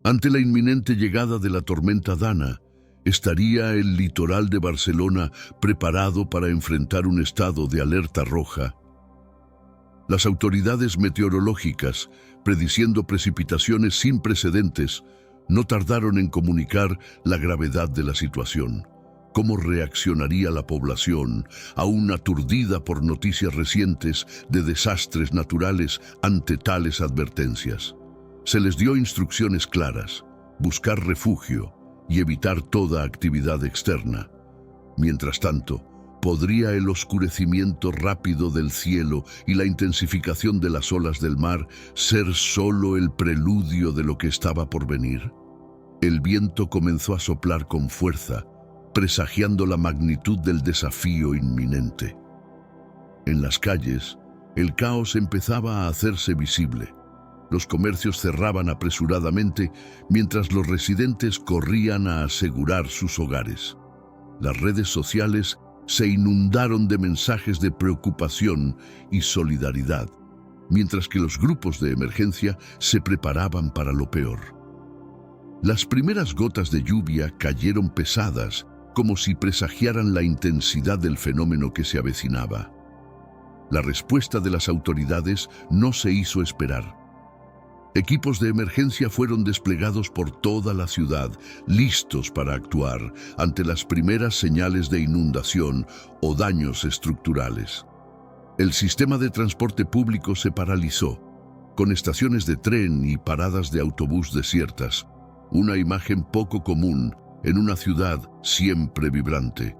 Ante la inminente llegada de la tormenta Dana, ¿estaría el litoral de Barcelona preparado para enfrentar un estado de alerta roja? Las autoridades meteorológicas, prediciendo precipitaciones sin precedentes, no tardaron en comunicar la gravedad de la situación. ¿Cómo reaccionaría la población, aún aturdida por noticias recientes de desastres naturales ante tales advertencias? Se les dio instrucciones claras: buscar refugio y evitar toda actividad externa. Mientras tanto, ¿podría el oscurecimiento rápido del cielo y la intensificación de las olas del mar ser solo el preludio de lo que estaba por venir? El viento comenzó a soplar con fuerza, presagiando la magnitud del desafío inminente. En las calles, el caos empezaba a hacerse visible. Los comercios cerraban apresuradamente mientras los residentes corrían a asegurar sus hogares. Las redes sociales se inundaron de mensajes de preocupación y solidaridad, mientras que los grupos de emergencia se preparaban para lo peor. Las primeras gotas de lluvia cayeron pesadas, como si presagiaran la intensidad del fenómeno que se avecinaba. La respuesta de las autoridades no se hizo esperar. Equipos de emergencia fueron desplegados por toda la ciudad, listos para actuar ante las primeras señales de inundación o daños estructurales. El sistema de transporte público se paralizó, con estaciones de tren y paradas de autobús desiertas, una imagen poco común en una ciudad siempre vibrante.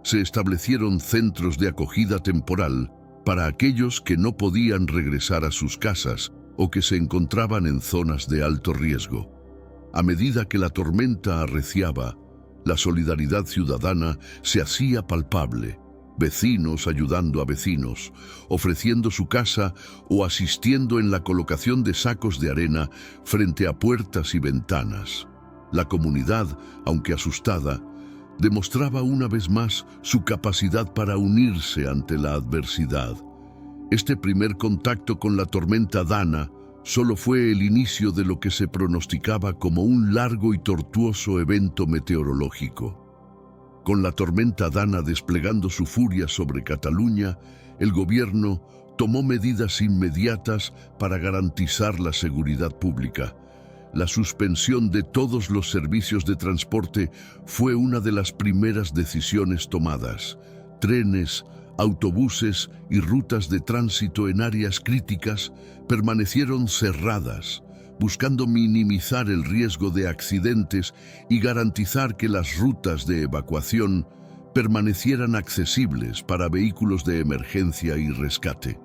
Se establecieron centros de acogida temporal para aquellos que no podían regresar a sus casas o que se encontraban en zonas de alto riesgo. A medida que la tormenta arreciaba, la solidaridad ciudadana se hacía palpable, vecinos ayudando a vecinos, ofreciendo su casa o asistiendo en la colocación de sacos de arena frente a puertas y ventanas. La comunidad, aunque asustada, demostraba una vez más su capacidad para unirse ante la adversidad. Este primer contacto con la tormenta Dana solo fue el inicio de lo que se pronosticaba como un largo y tortuoso evento meteorológico. Con la tormenta Dana desplegando su furia sobre Cataluña, el gobierno tomó medidas inmediatas para garantizar la seguridad pública. La suspensión de todos los servicios de transporte fue una de las primeras decisiones tomadas. Trenes, autobuses y rutas de tránsito en áreas críticas permanecieron cerradas, buscando minimizar el riesgo de accidentes y garantizar que las rutas de evacuación permanecieran accesibles para vehículos de emergencia y rescate.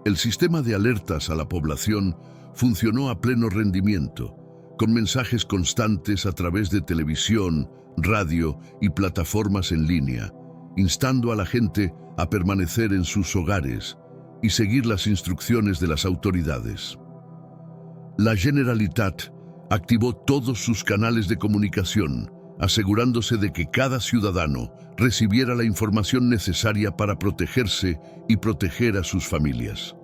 El sistema de alertas a la población funcionó a pleno rendimiento, con mensajes constantes a través de televisión, radio y plataformas en línea, instando a la gente a permanecer en sus hogares y seguir las instrucciones de las autoridades. La Generalitat activó todos sus canales de comunicación, asegurándose de que cada ciudadano recibiera la información necesaria para protegerse y proteger a sus familias.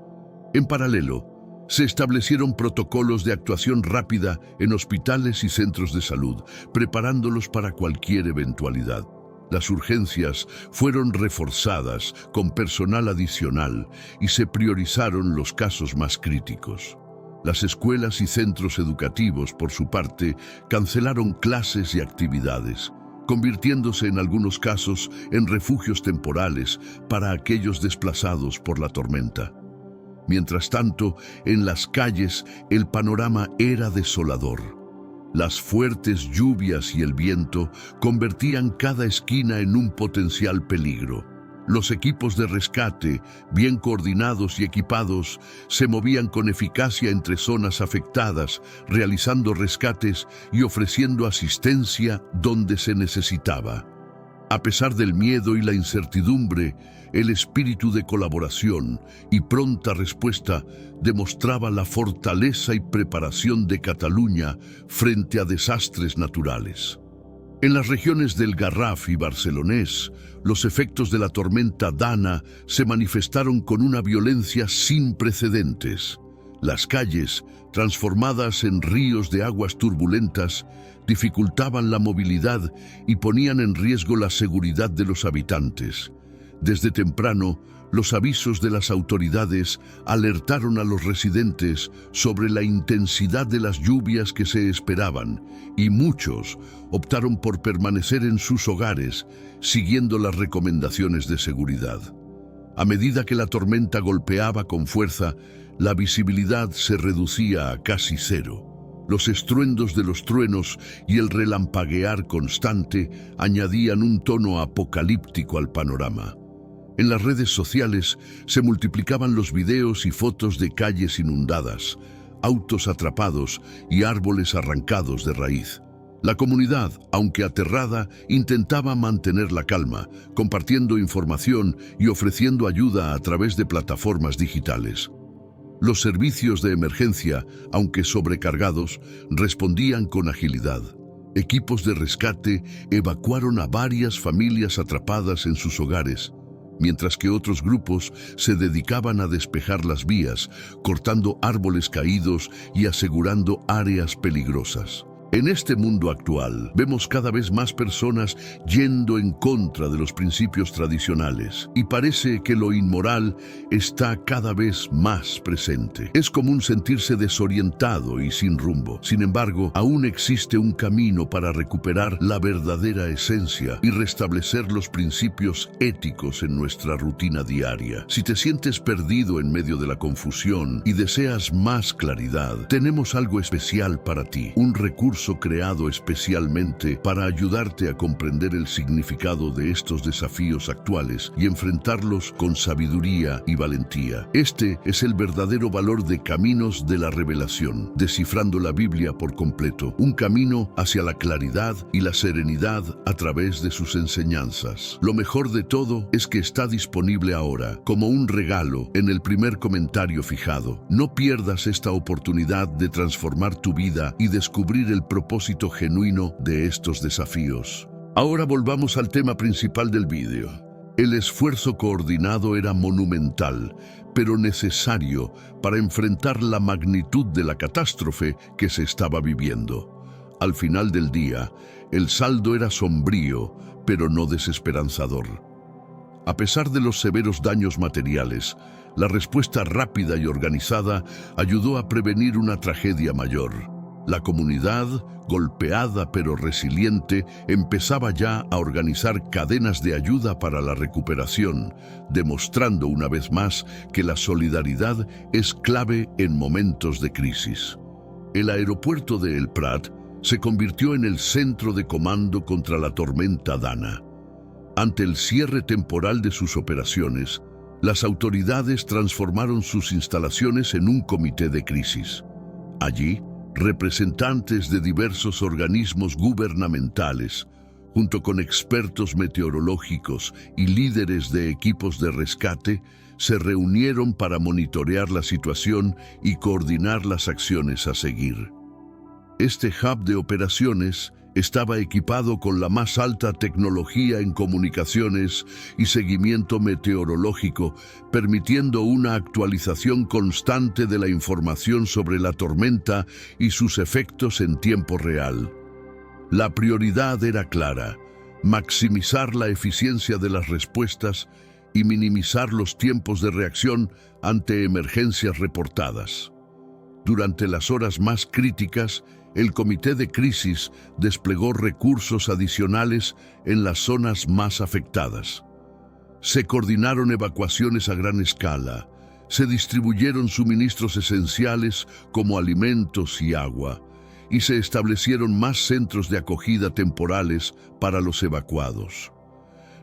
En paralelo, se establecieron protocolos de actuación rápida en hospitales y centros de salud, preparándolos para cualquier eventualidad. Las urgencias fueron reforzadas con personal adicional y se priorizaron los casos más críticos. Las escuelas y centros educativos, por su parte, cancelaron clases y actividades, convirtiéndose en algunos casos en refugios temporales para aquellos desplazados por la tormenta. Mientras tanto, en las calles el panorama era desolador. Las fuertes lluvias y el viento convertían cada esquina en un potencial peligro. Los equipos de rescate, bien coordinados y equipados, se movían con eficacia entre zonas afectadas, realizando rescates y ofreciendo asistencia donde se necesitaba. A pesar del miedo y la incertidumbre, el espíritu de colaboración y pronta respuesta demostraba la fortaleza y preparación de Cataluña frente a desastres naturales. En las regiones del Garraf y Barcelonés, los efectos de la tormenta Dana se manifestaron con una violencia sin precedentes. Las calles, transformadas en ríos de aguas turbulentas, dificultaban la movilidad y ponían en riesgo la seguridad de los habitantes. Desde temprano, los avisos de las autoridades alertaron a los residentes sobre la intensidad de las lluvias que se esperaban, y muchos optaron por permanecer en sus hogares, siguiendo las recomendaciones de seguridad. A medida que la tormenta golpeaba con fuerza, la visibilidad se reducía a casi cero. Los estruendos de los truenos y el relampaguear constante añadían un tono apocalíptico al panorama. En las redes sociales se multiplicaban los videos y fotos de calles inundadas, autos atrapados y árboles arrancados de raíz. La comunidad, aunque aterrada, intentaba mantener la calma, compartiendo información y ofreciendo ayuda a través de plataformas digitales. Los servicios de emergencia, aunque sobrecargados, respondían con agilidad. Equipos de rescate evacuaron a varias familias atrapadas en sus hogares, mientras que otros grupos se dedicaban a despejar las vías, cortando árboles caídos y asegurando áreas peligrosas. En este mundo actual, vemos cada vez más personas yendo en contra de los principios tradicionales, y parece que lo inmoral está cada vez más presente. Es común sentirse desorientado y sin rumbo. Sin embargo, aún existe un camino para recuperar la verdadera esencia y restablecer los principios éticos en nuestra rutina diaria. Si te sientes perdido en medio de la confusión y deseas más claridad, tenemos algo especial para ti, un recurso creado especialmente para ayudarte a comprender el significado de estos desafíos actuales y enfrentarlos con sabiduría y valentía. Este es el verdadero valor de Caminos de la Revelación, descifrando la Biblia por completo, un camino hacia la claridad y la serenidad a través de sus enseñanzas. Lo mejor de todo es que está disponible ahora, como un regalo, en el primer comentario fijado. No pierdas esta oportunidad de transformar tu vida y descubrir el propósito genuino de estos desafíos. Ahora volvamos al tema principal del vídeo. El esfuerzo coordinado era monumental, pero necesario para enfrentar la magnitud de la catástrofe que se estaba viviendo. Al final del día, el saldo era sombrío, pero no desesperanzador. A pesar de los severos daños materiales, la respuesta rápida y organizada ayudó a prevenir una tragedia mayor. La comunidad, golpeada pero resiliente, empezaba ya a organizar cadenas de ayuda para la recuperación, demostrando una vez más que la solidaridad es clave en momentos de crisis. El aeropuerto de El Prat se convirtió en el centro de comando contra la tormenta Dana. Ante el cierre temporal de sus operaciones, las autoridades transformaron sus instalaciones en un comité de crisis. Allí, representantes de diversos organismos gubernamentales, junto con expertos meteorológicos y líderes de equipos de rescate, se reunieron para monitorear la situación y coordinar las acciones a seguir. Este hub de operaciones estaba equipado con la más alta tecnología en comunicaciones y seguimiento meteorológico, permitiendo una actualización constante de la información sobre la tormenta y sus efectos en tiempo real. La prioridad era clara: maximizar la eficiencia de las respuestas y minimizar los tiempos de reacción ante emergencias reportadas. Durante las horas más críticas, el Comité de Crisis desplegó recursos adicionales en las zonas más afectadas. Se coordinaron evacuaciones a gran escala, se distribuyeron suministros esenciales como alimentos y agua, y se establecieron más centros de acogida temporales para los evacuados.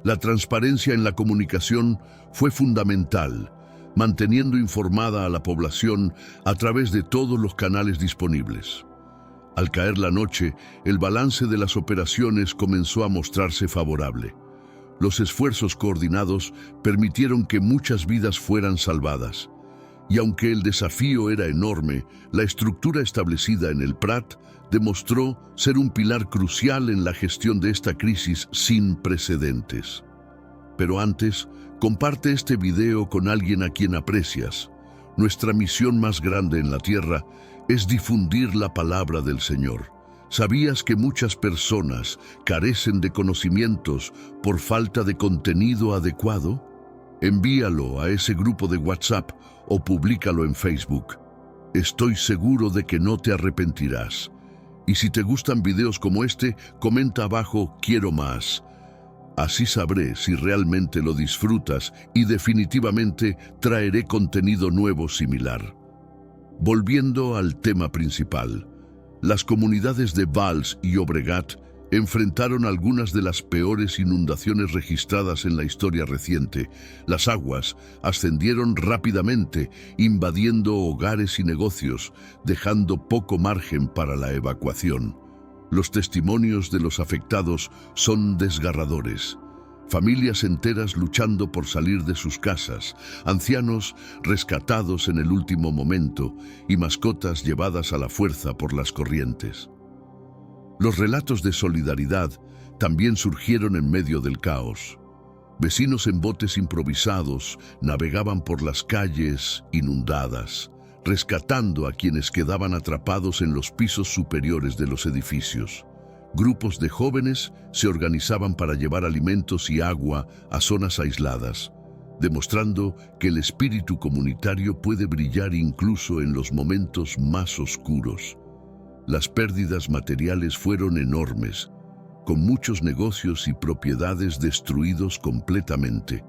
La transparencia en la comunicación fue fundamental, manteniendo informada a la población a través de todos los canales disponibles. Al caer la noche, el balance de las operaciones comenzó a mostrarse favorable. Los esfuerzos coordinados permitieron que muchas vidas fueran salvadas. Y aunque el desafío era enorme, la estructura establecida en el Prat demostró ser un pilar crucial en la gestión de esta crisis sin precedentes. Pero antes, comparte este video con alguien a quien aprecias. Nuestra misión más grande en la tierra es difundir la palabra del Señor. ¿Sabías que muchas personas carecen de conocimientos por falta de contenido adecuado? Envíalo a ese grupo de WhatsApp o públicalo en Facebook. Estoy seguro de que no te arrepentirás. Y si te gustan videos como este, comenta abajo "Quiero más". Así sabré si realmente lo disfrutas y definitivamente traeré contenido nuevo similar. Volviendo al tema principal, las comunidades de Valls y Llobregat enfrentaron algunas de las peores inundaciones registradas en la historia reciente. Las aguas ascendieron rápidamente, invadiendo hogares y negocios, dejando poco margen para la evacuación. Los testimonios de los afectados son desgarradores. Familias enteras luchando por salir de sus casas, ancianos rescatados en el último momento y mascotas llevadas a la fuerza por las corrientes. Los relatos de solidaridad también surgieron en medio del caos. Vecinos en botes improvisados navegaban por las calles inundadas, rescatando a quienes quedaban atrapados en los pisos superiores de los edificios. Grupos de jóvenes se organizaban para llevar alimentos y agua a zonas aisladas, demostrando que el espíritu comunitario puede brillar incluso en los momentos más oscuros. Las pérdidas materiales fueron enormes, con muchos negocios y propiedades destruidos completamente.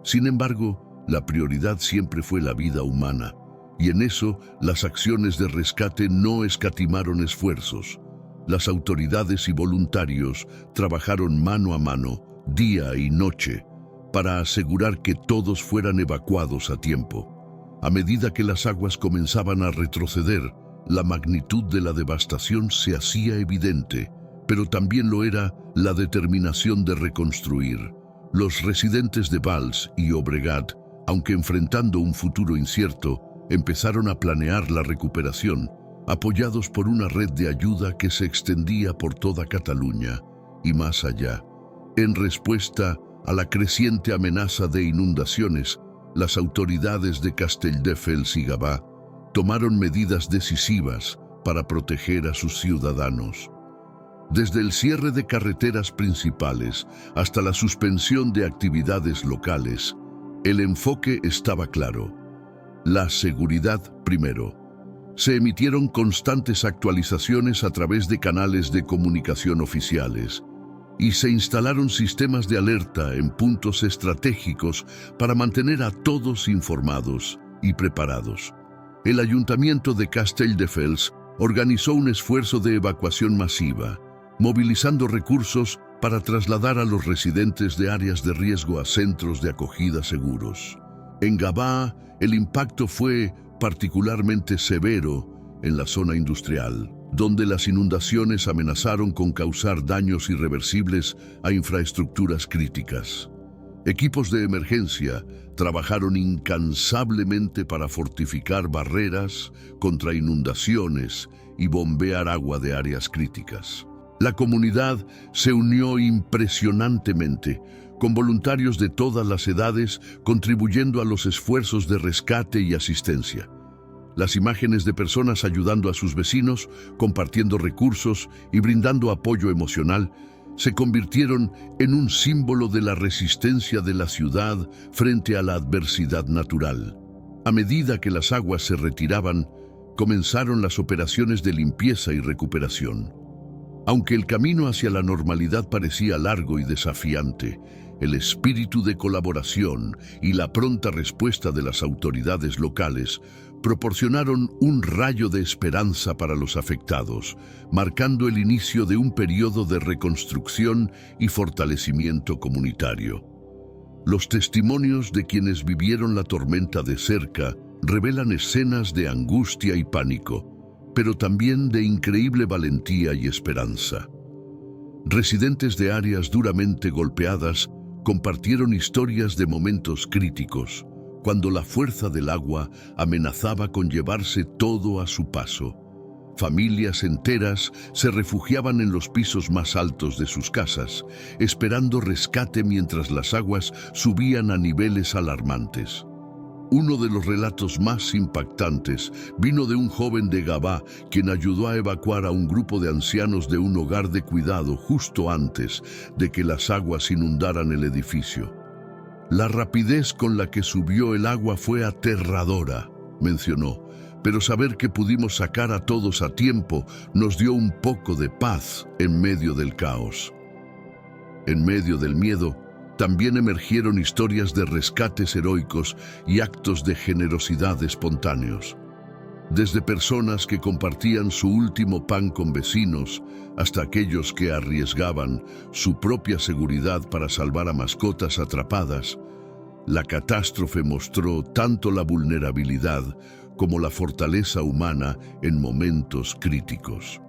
Sin embargo, la prioridad siempre fue la vida humana, y en eso las acciones de rescate no escatimaron esfuerzos. Las autoridades y voluntarios trabajaron mano a mano, día y noche, para asegurar que todos fueran evacuados a tiempo. A medida que las aguas comenzaban a retroceder, la magnitud de la devastación se hacía evidente, pero también lo era la determinación de reconstruir. Los residentes de Valls y Llobregat, aunque enfrentando un futuro incierto, empezaron a planear la recuperación, apoyados por una red de ayuda que se extendía por toda Cataluña y más allá. En respuesta a la creciente amenaza de inundaciones, las autoridades de Castelldefels y Gavà tomaron medidas decisivas para proteger a sus ciudadanos. Desde el cierre de carreteras principales hasta la suspensión de actividades locales, el enfoque estaba claro: la seguridad primero. Se emitieron constantes actualizaciones a través de canales de comunicación oficiales y se instalaron sistemas de alerta en puntos estratégicos para mantener a todos informados y preparados. El Ayuntamiento de Castelldefels organizó un esfuerzo de evacuación masiva, movilizando recursos para trasladar a los residentes de áreas de riesgo a centros de acogida seguros. En Gavà, el impacto fue particularmente severo en la zona industrial, donde las inundaciones amenazaron con causar daños irreversibles a infraestructuras críticas. Equipos de emergencia trabajaron incansablemente para fortificar barreras contra inundaciones y bombear agua de áreas críticas. La comunidad se unió impresionantemente, con voluntarios de todas las edades contribuyendo a los esfuerzos de rescate y asistencia. Las imágenes de personas ayudando a sus vecinos, compartiendo recursos y brindando apoyo emocional se convirtieron en un símbolo de la resistencia de la ciudad frente a la adversidad natural. A medida que las aguas se retiraban, comenzaron las operaciones de limpieza y recuperación. Aunque el camino hacia la normalidad parecía largo y desafiante, el espíritu de colaboración y la pronta respuesta de las autoridades locales proporcionaron un rayo de esperanza para los afectados, marcando el inicio de un periodo de reconstrucción y fortalecimiento comunitario. Los testimonios de quienes vivieron la tormenta de cerca revelan escenas de angustia y pánico, pero también de increíble valentía y esperanza. Residentes de áreas duramente golpeadas compartieron historias de momentos críticos, cuando la fuerza del agua amenazaba con llevarse todo a su paso. Familias enteras se refugiaban en los pisos más altos de sus casas, esperando rescate mientras las aguas subían a niveles alarmantes. Uno de los relatos más impactantes vino de un joven de Gabá quien ayudó a evacuar a un grupo de ancianos de un hogar de cuidado justo antes de que las aguas inundaran el edificio. La rapidez con la que subió el agua fue aterradora, mencionó, pero saber que pudimos sacar a todos a tiempo nos dio un poco de paz en medio del caos. En medio del miedo, también emergieron historias de rescates heroicos y actos de generosidad espontáneos. Desde personas que compartían su último pan con vecinos, hasta aquellos que arriesgaban su propia seguridad para salvar a mascotas atrapadas, la catástrofe mostró tanto la vulnerabilidad como la fortaleza humana en momentos críticos.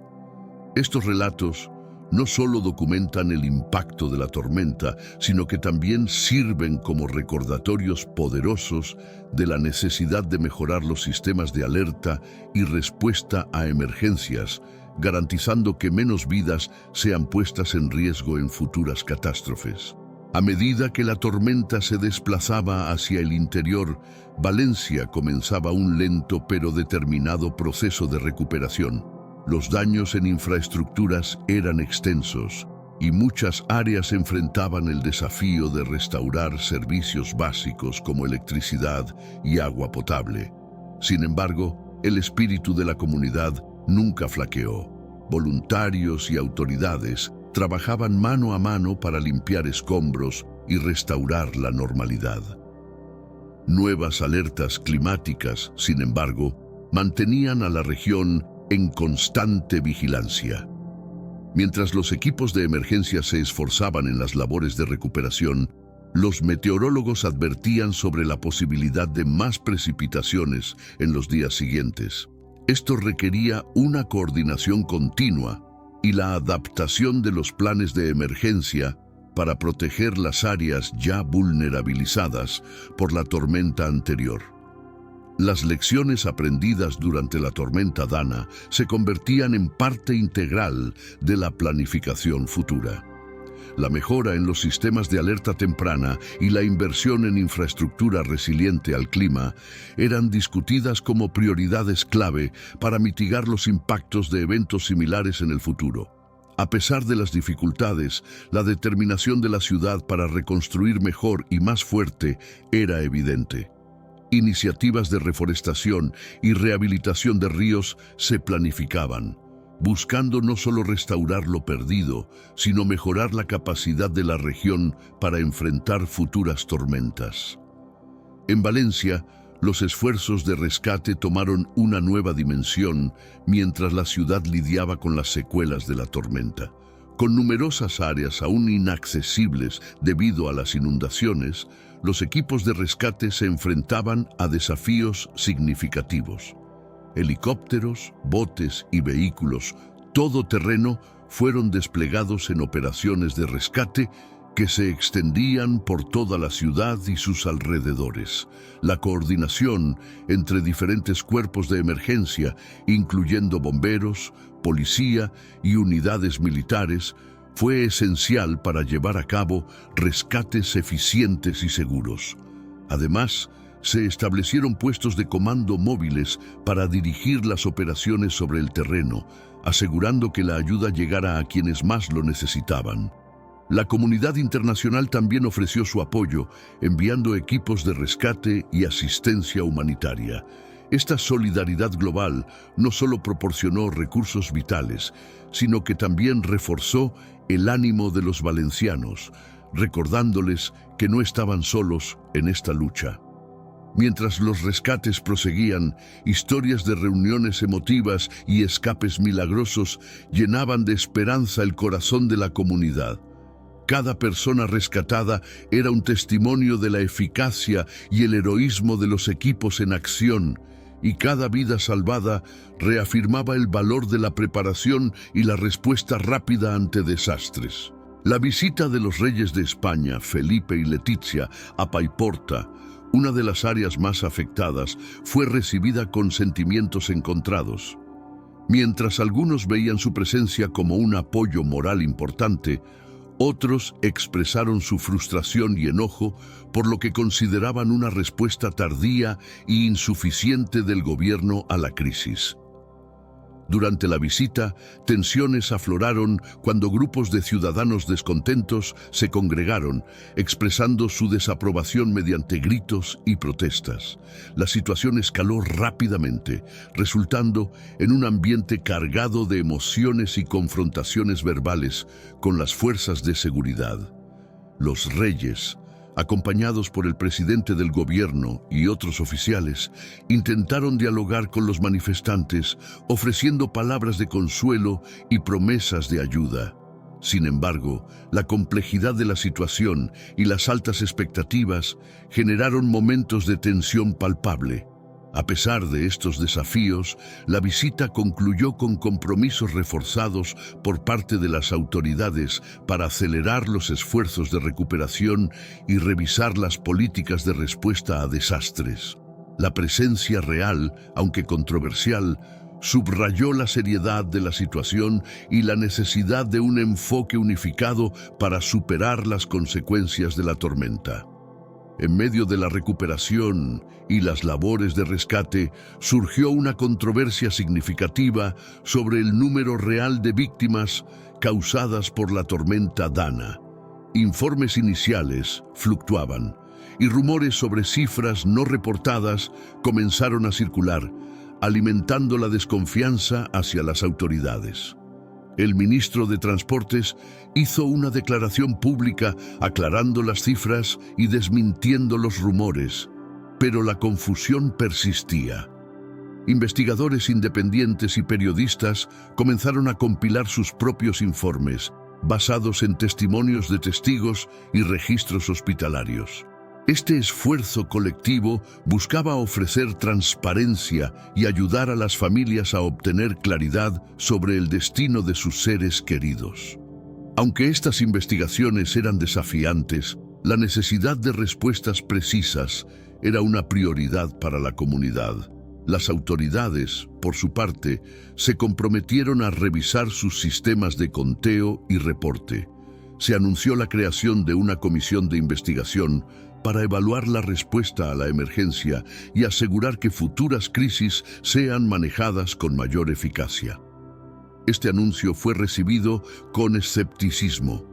Estos relatos no solo documentan el impacto de la tormenta, sino que también sirven como recordatorios poderosos de la necesidad de mejorar los sistemas de alerta y respuesta a emergencias, garantizando que menos vidas sean puestas en riesgo en futuras catástrofes. A medida que la tormenta se desplazaba hacia el interior, Valencia comenzaba un lento pero determinado proceso de recuperación. Los daños en infraestructuras eran extensos y muchas áreas enfrentaban el desafío de restaurar servicios básicos como electricidad y agua potable. Sin embargo, el espíritu de la comunidad nunca flaqueó. Voluntarios y autoridades trabajaban mano a mano para limpiar escombros y restaurar la normalidad. Nuevas alertas climáticas, sin embargo, mantenían a la región en constante vigilancia. Mientras los equipos de emergencia se esforzaban en las labores de recuperación, los meteorólogos advertían sobre la posibilidad de más precipitaciones en los días siguientes. Esto requería una coordinación continua y la adaptación de los planes de emergencia para proteger las áreas ya vulnerabilizadas por la tormenta anterior. Las lecciones aprendidas durante la tormenta Dana se convertían en parte integral de la planificación futura. La mejora en los sistemas de alerta temprana y la inversión en infraestructura resiliente al clima eran discutidas como prioridades clave para mitigar los impactos de eventos similares en el futuro. A pesar de las dificultades, la determinación de la ciudad para reconstruir mejor y más fuerte era evidente. Iniciativas de reforestación y rehabilitación de ríos se planificaban, buscando no solo restaurar lo perdido, sino mejorar la capacidad de la región para enfrentar futuras tormentas. En Valencia, los esfuerzos de rescate tomaron una nueva dimensión mientras la ciudad lidiaba con las secuelas de la tormenta. Con numerosas áreas aún inaccesibles debido a las inundaciones, los equipos de rescate se enfrentaban a desafíos significativos. Helicópteros, botes y vehículos todoterreno fueron desplegados en operaciones de rescate que se extendían por toda la ciudad y sus alrededores. La coordinación entre diferentes cuerpos de emergencia, incluyendo bomberos, policía y unidades militares, fue esencial para llevar a cabo rescates eficientes y seguros. Además, se establecieron puestos de comando móviles para dirigir las operaciones sobre el terreno, asegurando que la ayuda llegara a quienes más lo necesitaban. La comunidad internacional también ofreció su apoyo, enviando equipos de rescate y asistencia humanitaria. Esta solidaridad global no solo proporcionó recursos vitales, sino que también reforzó el ánimo de los valencianos, recordándoles que no estaban solos en esta lucha. Mientras los rescates proseguían, historias de reuniones emotivas y escapes milagrosos llenaban de esperanza el corazón de la comunidad. Cada persona rescatada era un testimonio de la eficacia y el heroísmo de los equipos en acción, y cada vida salvada reafirmaba el valor de la preparación y la respuesta rápida ante desastres. La visita de los reyes de España, Felipe y Letizia, a Paiporta, una de las áreas más afectadas, fue recibida con sentimientos encontrados. Mientras algunos veían su presencia como un apoyo moral importante, Otros expresaron su frustración y enojo por lo que consideraban una respuesta tardía e insuficiente del gobierno a la crisis. Durante la visita, tensiones afloraron cuando grupos de ciudadanos descontentos se congregaron, expresando su desaprobación mediante gritos y protestas. La situación escaló rápidamente, resultando en un ambiente cargado de emociones y confrontaciones verbales con las fuerzas de seguridad. Los reyes, acompañados por el presidente del gobierno y otros oficiales, intentaron dialogar con los manifestantes, ofreciendo palabras de consuelo y promesas de ayuda. Sin embargo, la complejidad de la situación y las altas expectativas generaron momentos de tensión palpable. A pesar de estos desafíos, la visita concluyó con compromisos reforzados por parte de las autoridades para acelerar los esfuerzos de recuperación y revisar las políticas de respuesta a desastres. La presencia real, aunque controversial, subrayó la seriedad de la situación y la necesidad de un enfoque unificado para superar las consecuencias de la tormenta. En medio de la recuperación y las labores de rescate, surgió una controversia significativa sobre el número real de víctimas causadas por la tormenta Dana. Informes iniciales fluctuaban y rumores sobre cifras no reportadas comenzaron a circular, alimentando la desconfianza hacia las autoridades. El ministro de Transportes hizo una declaración pública aclarando las cifras y desmintiendo los rumores, pero la confusión persistía. Investigadores independientes y periodistas comenzaron a compilar sus propios informes, basados en testimonios de testigos y registros hospitalarios. Este esfuerzo colectivo buscaba ofrecer transparencia y ayudar a las familias a obtener claridad sobre el destino de sus seres queridos. Aunque estas investigaciones eran desafiantes, la necesidad de respuestas precisas era una prioridad para la comunidad. Las autoridades, por su parte, se comprometieron a revisar sus sistemas de conteo y reporte. Se anunció la creación de una comisión de investigación para evaluar la respuesta a la emergencia y asegurar que futuras crisis sean manejadas con mayor eficacia. Este anuncio fue recibido con escepticismo,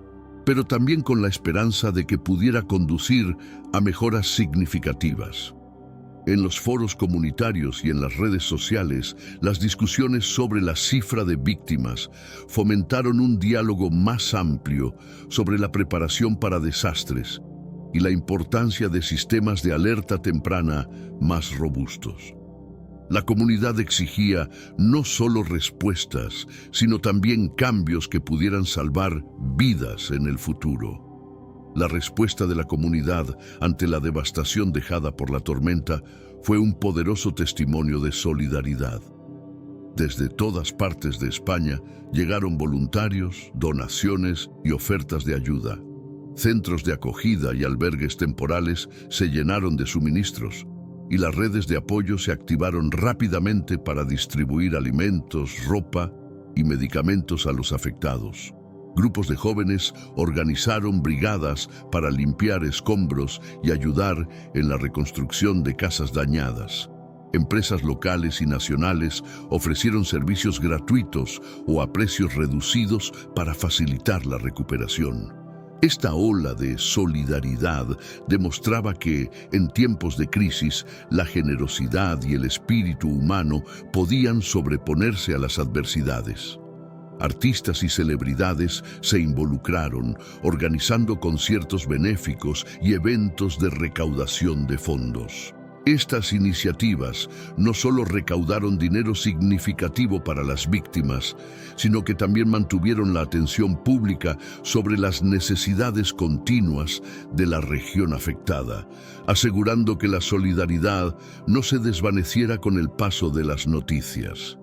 pero también con la esperanza de que pudiera conducir a mejoras significativas. En los foros comunitarios y en las redes sociales, las discusiones sobre la cifra de víctimas fomentaron un diálogo más amplio sobre la preparación para desastres y la importancia de sistemas de alerta temprana más robustos. La comunidad exigía no solo respuestas, sino también cambios que pudieran salvar vidas en el futuro. La respuesta de la comunidad ante la devastación dejada por la tormenta fue un poderoso testimonio de solidaridad. Desde todas partes de España llegaron voluntarios, donaciones y ofertas de ayuda. Centros de acogida y albergues temporales se llenaron de suministros y las redes de apoyo se activaron rápidamente para distribuir alimentos, ropa y medicamentos a los afectados. Grupos de jóvenes organizaron brigadas para limpiar escombros y ayudar en la reconstrucción de casas dañadas. Empresas locales y nacionales ofrecieron servicios gratuitos o a precios reducidos para facilitar la recuperación. Esta ola de solidaridad demostraba que, en tiempos de crisis, la generosidad y el espíritu humano podían sobreponerse a las adversidades. Artistas y celebridades se involucraron, organizando conciertos benéficos y eventos de recaudación de fondos. Estas iniciativas no solo recaudaron dinero significativo para las víctimas, sino que también mantuvieron la atención pública sobre las necesidades continuas de la región afectada, asegurando que la solidaridad no se desvaneciera con el paso de las noticias.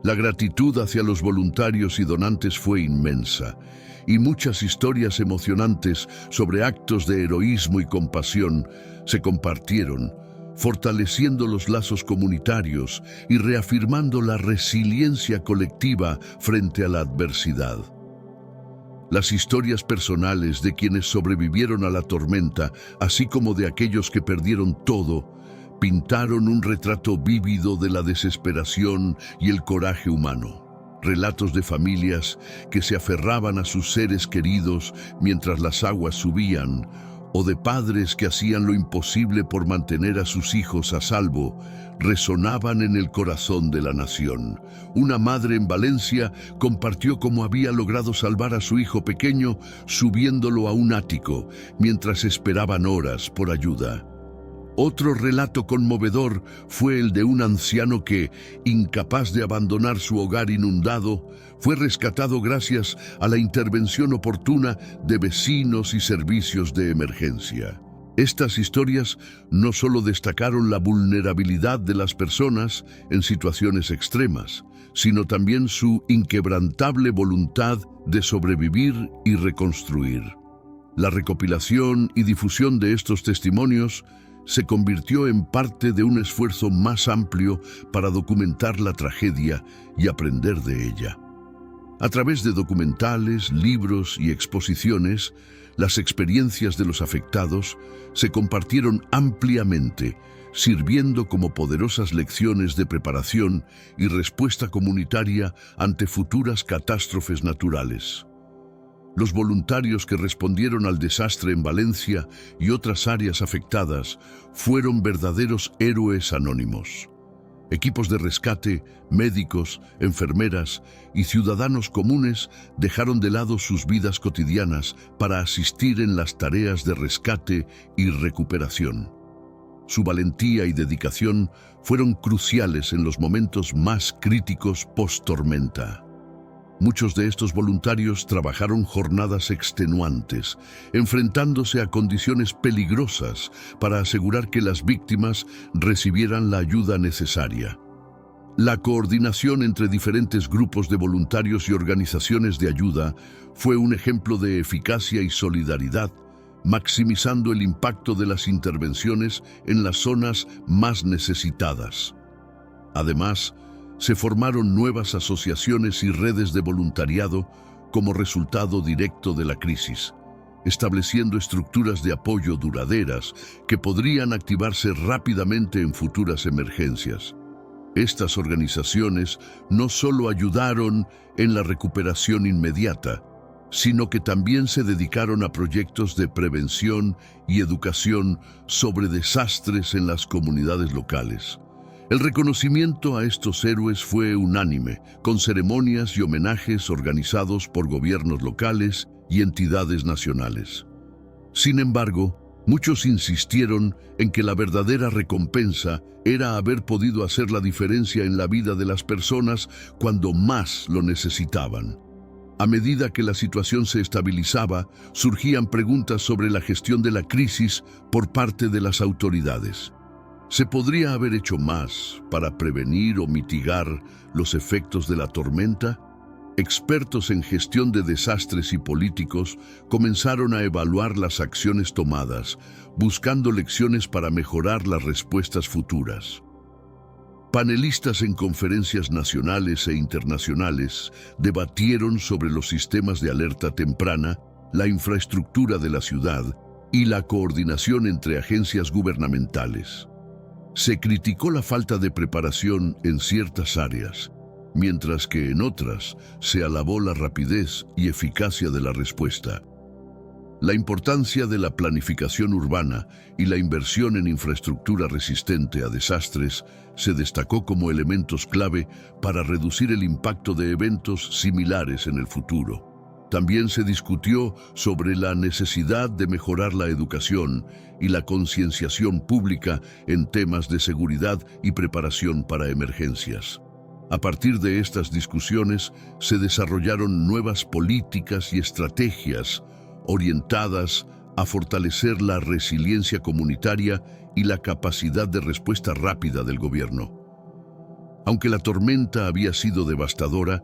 La gratitud hacia los voluntarios y donantes fue inmensa, y muchas historias emocionantes sobre actos de heroísmo y compasión se compartieron, fortaleciendo los lazos comunitarios y reafirmando la resiliencia colectiva frente a la adversidad. Las historias personales de quienes sobrevivieron a la tormenta, así como de aquellos que perdieron todo, pintaron un retrato vívido de la desesperación y el coraje humano. Relatos de familias que se aferraban a sus seres queridos mientras las aguas subían, o de padres que hacían lo imposible por mantener a sus hijos a salvo, resonaban en el corazón de la nación. Una madre en Valencia compartió cómo había logrado salvar a su hijo pequeño subiéndolo a un ático, mientras esperaban horas por ayuda. Otro relato conmovedor fue el de un anciano que, incapaz de abandonar su hogar inundado, fue rescatado gracias a la intervención oportuna de vecinos y servicios de emergencia. Estas historias no solo destacaron la vulnerabilidad de las personas en situaciones extremas, sino también su inquebrantable voluntad de sobrevivir y reconstruir. La recopilación y difusión de estos testimonios se convirtió en parte de un esfuerzo más amplio para documentar la tragedia y aprender de ella. A través de documentales, libros y exposiciones, las experiencias de los afectados se compartieron ampliamente, sirviendo como poderosas lecciones de preparación y respuesta comunitaria ante futuras catástrofes naturales. Los voluntarios que respondieron al desastre en Valencia y otras áreas afectadas fueron verdaderos héroes anónimos. Equipos de rescate, médicos, enfermeras y ciudadanos comunes dejaron de lado sus vidas cotidianas para asistir en las tareas de rescate y recuperación. Su valentía y dedicación fueron cruciales en los momentos más críticos post-tormenta. Muchos de estos voluntarios trabajaron jornadas extenuantes, enfrentándose a condiciones peligrosas para asegurar que las víctimas recibieran la ayuda necesaria. La coordinación entre diferentes grupos de voluntarios y organizaciones de ayuda fue un ejemplo de eficacia y solidaridad, maximizando el impacto de las intervenciones en las zonas más necesitadas. Además, se formaron nuevas asociaciones y redes de voluntariado como resultado directo de la crisis, estableciendo estructuras de apoyo duraderas que podrían activarse rápidamente en futuras emergencias. Estas organizaciones no solo ayudaron en la recuperación inmediata, sino que también se dedicaron a proyectos de prevención y educación sobre desastres en las comunidades locales. El reconocimiento a estos héroes fue unánime, con ceremonias y homenajes organizados por gobiernos locales y entidades nacionales. Sin embargo, muchos insistieron en que la verdadera recompensa era haber podido hacer la diferencia en la vida de las personas cuando más lo necesitaban. A medida que la situación se estabilizaba, surgían preguntas sobre la gestión de la crisis por parte de las autoridades. ¿Se podría haber hecho más para prevenir o mitigar los efectos de la tormenta? Expertos en gestión de desastres y políticos comenzaron a evaluar las acciones tomadas, buscando lecciones para mejorar las respuestas futuras. Panelistas en conferencias nacionales e internacionales debatieron sobre los sistemas de alerta temprana, la infraestructura de la ciudad y la coordinación entre agencias gubernamentales. Se criticó la falta de preparación en ciertas áreas, mientras que en otras se alabó la rapidez y eficacia de la respuesta. La importancia de la planificación urbana y la inversión en infraestructura resistente a desastres se destacó como elementos clave para reducir el impacto de eventos similares en el futuro. También se discutió sobre la necesidad de mejorar la educación y la concienciación pública en temas de seguridad y preparación para emergencias. A partir de estas discusiones se desarrollaron nuevas políticas y estrategias orientadas a fortalecer la resiliencia comunitaria y la capacidad de respuesta rápida del gobierno. Aunque la tormenta había sido devastadora,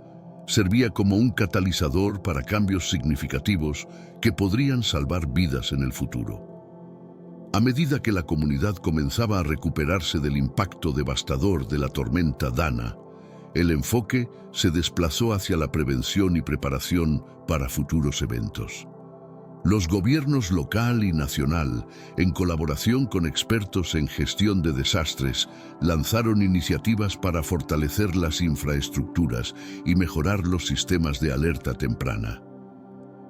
servía como un catalizador para cambios significativos que podrían salvar vidas en el futuro. A medida que la comunidad comenzaba a recuperarse del impacto devastador de la tormenta Dana, el enfoque se desplazó hacia la prevención y preparación para futuros eventos. Los gobiernos local y nacional, en colaboración con expertos en gestión de desastres, lanzaron iniciativas para fortalecer las infraestructuras y mejorar los sistemas de alerta temprana.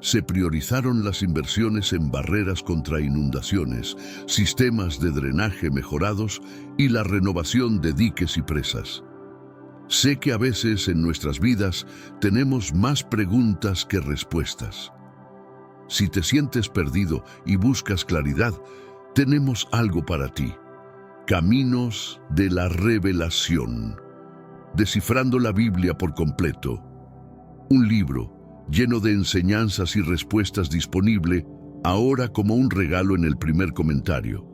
Se priorizaron las inversiones en barreras contra inundaciones, sistemas de drenaje mejorados y la renovación de diques y presas. Sé que a veces en nuestras vidas tenemos más preguntas que respuestas. Si te sientes perdido y buscas claridad, tenemos algo para ti. Caminos de la Revelación. Descifrando la Biblia por completo. Un libro lleno de enseñanzas y respuestas disponible ahora como un regalo en el primer comentario.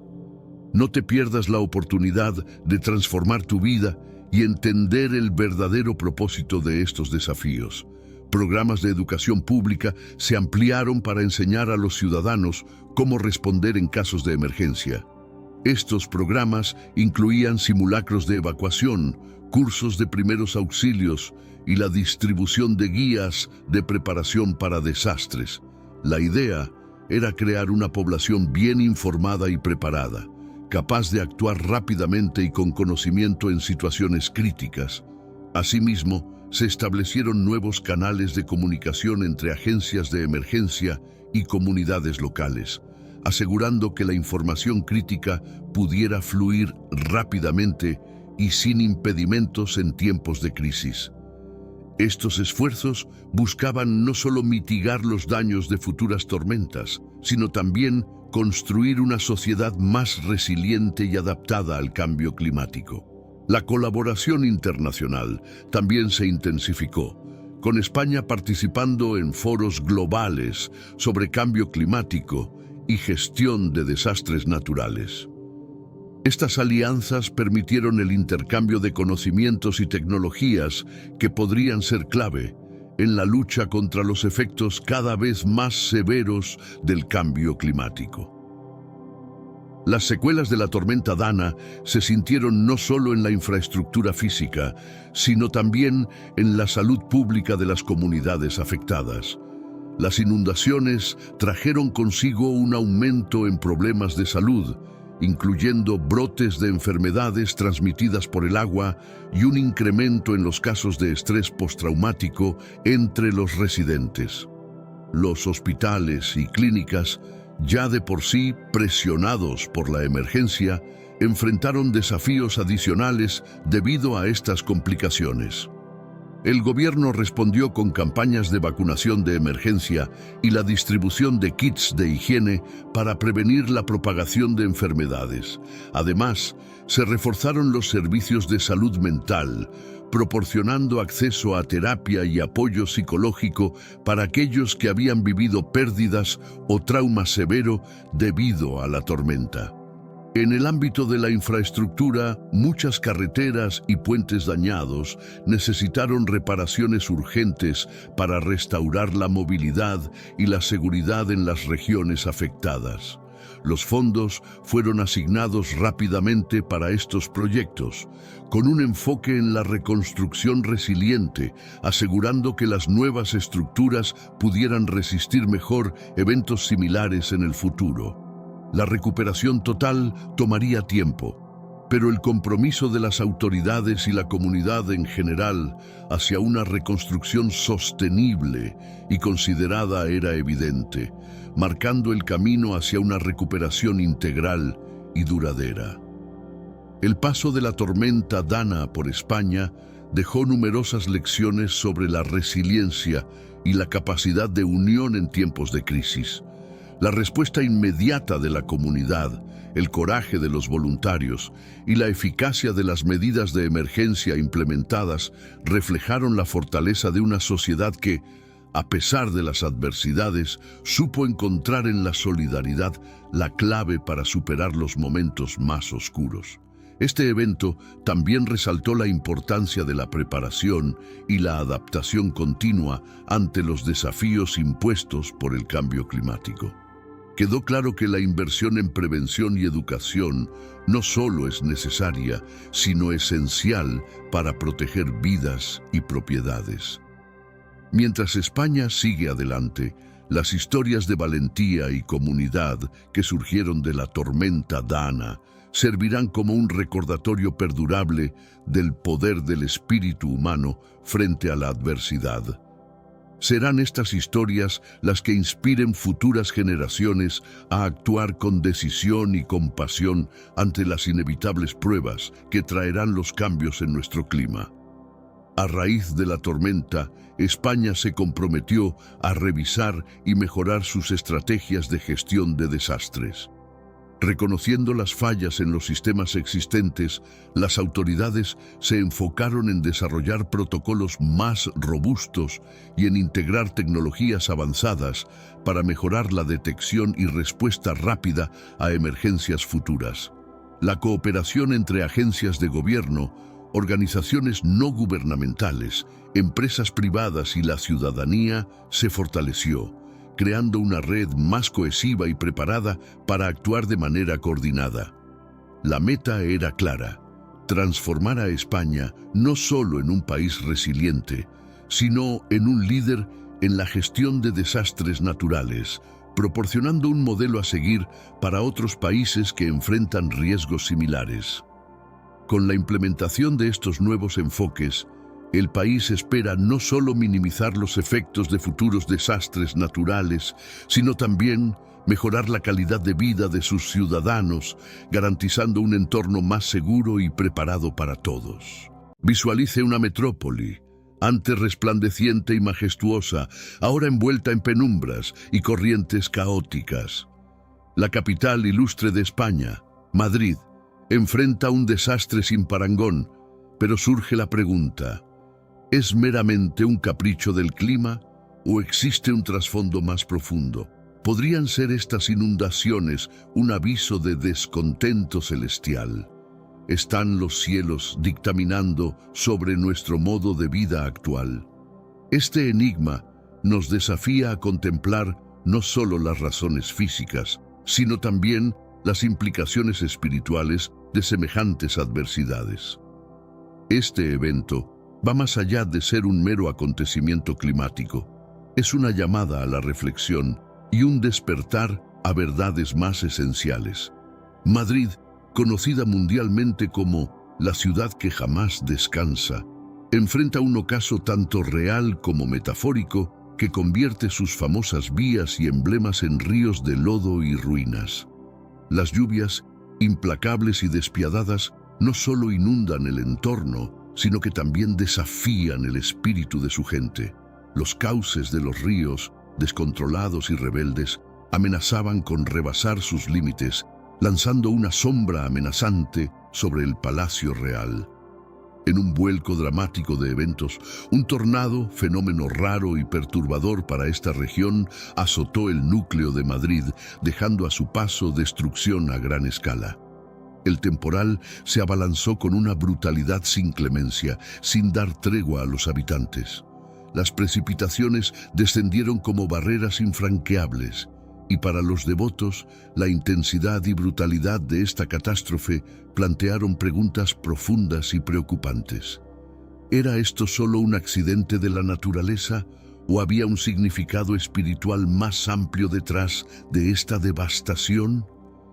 No te pierdas la oportunidad de transformar tu vida y entender el verdadero propósito de estos desafíos. Programas de educación pública se ampliaron para enseñar a los ciudadanos cómo responder en casos de emergencia. Estos programas incluían simulacros de evacuación, cursos de primeros auxilios y la distribución de guías de preparación para desastres. La idea era crear una población bien informada y preparada, capaz de actuar rápidamente y con conocimiento en situaciones críticas. Asimismo, se establecieron nuevos canales de comunicación entre agencias de emergencia y comunidades locales, asegurando que la información crítica pudiera fluir rápidamente y sin impedimentos en tiempos de crisis. Estos esfuerzos buscaban no solo mitigar los daños de futuras tormentas, sino también construir una sociedad más resiliente y adaptada al cambio climático. La colaboración internacional también se intensificó, con España participando en foros globales sobre cambio climático y gestión de desastres naturales. Estas alianzas permitieron el intercambio de conocimientos y tecnologías que podrían ser clave en la lucha contra los efectos cada vez más severos del cambio climático. Las secuelas de la tormenta Dana se sintieron no solo en la infraestructura física, sino también en la salud pública de las comunidades afectadas. Las inundaciones trajeron consigo un aumento en problemas de salud, incluyendo brotes de enfermedades transmitidas por el agua y un incremento en los casos de estrés postraumático entre los residentes. Los hospitales y clínicas, ya de por sí presionados por la emergencia, enfrentaron desafíos adicionales debido a estas complicaciones. El gobierno respondió con campañas de vacunación de emergencia y la distribución de kits de higiene para prevenir la propagación de enfermedades. Además, se reforzaron los servicios de salud mental, proporcionando acceso a terapia y apoyo psicológico para aquellos que habían vivido pérdidas o trauma severo debido a la tormenta. En el ámbito de la infraestructura, muchas carreteras y puentes dañados necesitaron reparaciones urgentes para restaurar la movilidad y la seguridad en las regiones afectadas. Los fondos fueron asignados rápidamente para estos proyectos, con un enfoque en la reconstrucción resiliente, asegurando que las nuevas estructuras pudieran resistir mejor eventos similares en el futuro. La recuperación total tomaría tiempo, pero el compromiso de las autoridades y la comunidad en general hacia una reconstrucción sostenible y considerada era evidente, marcando el camino hacia una recuperación integral y duradera. El paso de la tormenta Dana por España dejó numerosas lecciones sobre la resiliencia y la capacidad de unión en tiempos de crisis. La respuesta inmediata de la comunidad, el coraje de los voluntarios y la eficacia de las medidas de emergencia implementadas reflejaron la fortaleza de una sociedad que, a pesar de las adversidades, supo encontrar en la solidaridad la clave para superar los momentos más oscuros. Este evento también resaltó la importancia de la preparación y la adaptación continua ante los desafíos impuestos por el cambio climático. Quedó claro que la inversión en prevención y educación no solo es necesaria, sino esencial para proteger vidas y propiedades. Mientras España sigue adelante, las historias de valentía y comunidad que surgieron de la tormenta Dana servirán como un recordatorio perdurable del poder del espíritu humano frente a la adversidad. Serán estas historias las que inspiren futuras generaciones a actuar con decisión y compasión ante las inevitables pruebas que traerán los cambios en nuestro clima. A raíz de la tormenta, España se comprometió a revisar y mejorar sus estrategias de gestión de desastres. Reconociendo las fallas en los sistemas existentes, las autoridades se enfocaron en desarrollar protocolos más robustos y en integrar tecnologías avanzadas para mejorar la detección y respuesta rápida a emergencias futuras. La cooperación entre agencias de gobierno, organizaciones no gubernamentales, empresas privadas y la ciudadanía se fortaleció, creando una red más cohesiva y preparada para actuar de manera coordinada. La meta era clara: transformar a España no solo en un país resiliente, sino en un líder en la gestión de desastres naturales, proporcionando un modelo a seguir para otros países que enfrentan riesgos similares. Con la implementación de estos nuevos enfoques, el país espera no solo minimizar los efectos de futuros desastres naturales, sino también mejorar la calidad de vida de sus ciudadanos, garantizando un entorno más seguro y preparado para todos. Visualice una metrópoli, antes resplandeciente y majestuosa, ahora envuelta en penumbras y corrientes caóticas. La capital ilustre de España, Madrid, enfrenta un desastre sin parangón, pero surge la pregunta: ¿es meramente un capricho del clima o existe un trasfondo más profundo? ¿Podrían ser estas inundaciones un aviso de descontento celestial? ¿Están los cielos dictaminando sobre nuestro modo de vida actual? Este enigma nos desafía a contemplar no solo las razones físicas, sino también las implicaciones espirituales de semejantes adversidades. Este evento va más allá de ser un mero acontecimiento climático. Es una llamada a la reflexión y un despertar a verdades más esenciales. Madrid, conocida mundialmente como la ciudad que jamás descansa, enfrenta un ocaso tanto real como metafórico que convierte sus famosas vías y emblemas en ríos de lodo y ruinas. Las lluvias, implacables y despiadadas, no solo inundan el entorno, sino que también desafían el espíritu de su gente. Los cauces de los ríos, descontrolados y rebeldes, amenazaban con rebasar sus límites, lanzando una sombra amenazante sobre el Palacio Real. En un vuelco dramático de eventos, un tornado, fenómeno raro y perturbador para esta región, azotó el núcleo de Madrid, dejando a su paso destrucción a gran escala. El temporal se abalanzó con una brutalidad sin clemencia, sin dar tregua a los habitantes. Las precipitaciones descendieron como barreras infranqueables, y para los devotos, la intensidad y brutalidad de esta catástrofe plantearon preguntas profundas y preocupantes. ¿Era esto solo un accidente de la naturaleza o había un significado espiritual más amplio detrás de esta devastación?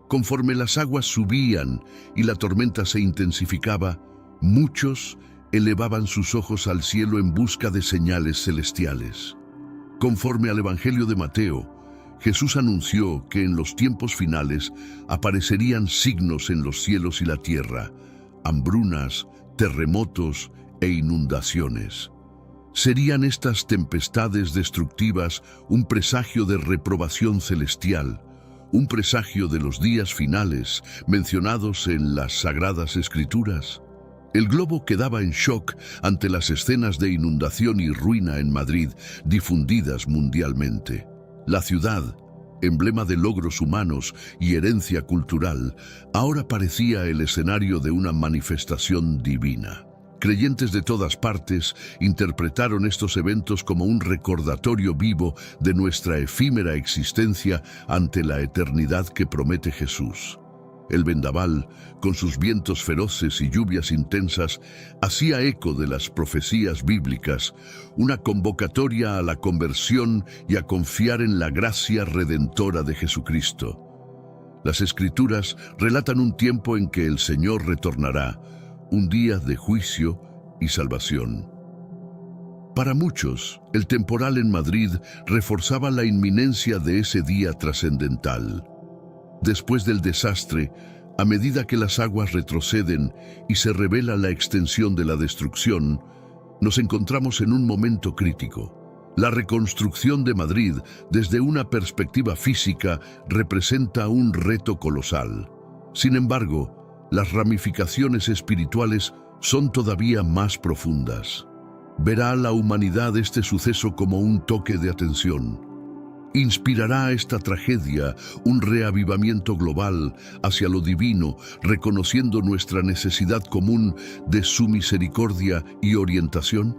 Conforme las aguas subían y la tormenta se intensificaba, muchos elevaban sus ojos al cielo en busca de señales celestiales. Conforme al Evangelio de Mateo, Jesús anunció que en los tiempos finales aparecerían signos en los cielos y la tierra, hambrunas, terremotos e inundaciones. ¿Serían estas tempestades destructivas un presagio de reprobación celestial, un presagio de los días finales mencionados en las Sagradas Escrituras? El globo quedaba en shock ante las escenas de inundación y ruina en Madrid, difundidas mundialmente. La ciudad, emblema de logros humanos y herencia cultural, ahora parecía el escenario de una manifestación divina. Creyentes de todas partes interpretaron estos eventos como un recordatorio vivo de nuestra efímera existencia ante la eternidad que promete Jesús. El vendaval, con sus vientos feroces y lluvias intensas, hacía eco de las profecías bíblicas, una convocatoria a la conversión y a confiar en la gracia redentora de Jesucristo. Las Escrituras relatan un tiempo en que el Señor retornará, un día de juicio y salvación. Para muchos, el temporal en Madrid reforzaba la inminencia de ese día trascendental. Después del desastre, a medida que las aguas retroceden y se revela la extensión de la destrucción, nos encontramos en un momento crítico. La reconstrucción de Madrid, desde una perspectiva física, representa un reto colosal. Sin embargo, las ramificaciones espirituales son todavía más profundas. Verá la humanidad este suceso como un toque de atención. Inspirará a esta tragedia un reavivamiento global hacia lo divino, reconociendo nuestra necesidad común de su misericordia y orientación.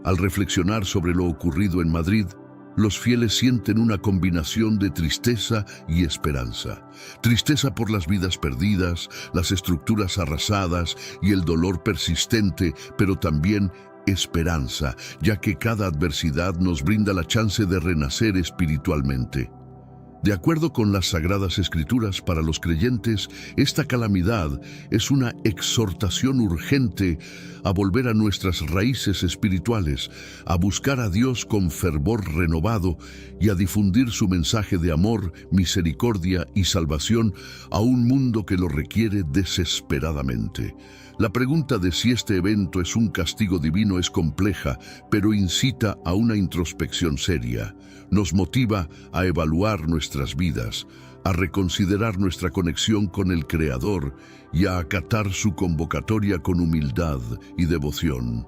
Al reflexionar sobre lo ocurrido en Madrid, los fieles sienten una combinación de tristeza y esperanza. Tristeza por las vidas perdidas, las estructuras arrasadas y el dolor persistente, pero también esperanza, ya que cada adversidad nos brinda la chance de renacer espiritualmente. De acuerdo con las Sagradas Escrituras, para los creyentes, esta calamidad es una exhortación urgente a volver a nuestras raíces espirituales, a buscar a Dios con fervor renovado y a difundir su mensaje de amor, misericordia y salvación a un mundo que lo requiere desesperadamente. La pregunta de si este evento es un castigo divino es compleja, pero incita a una introspección seria. Nos motiva a evaluar nuestras vidas, a reconsiderar nuestra conexión con el Creador y a acatar su convocatoria con humildad y devoción.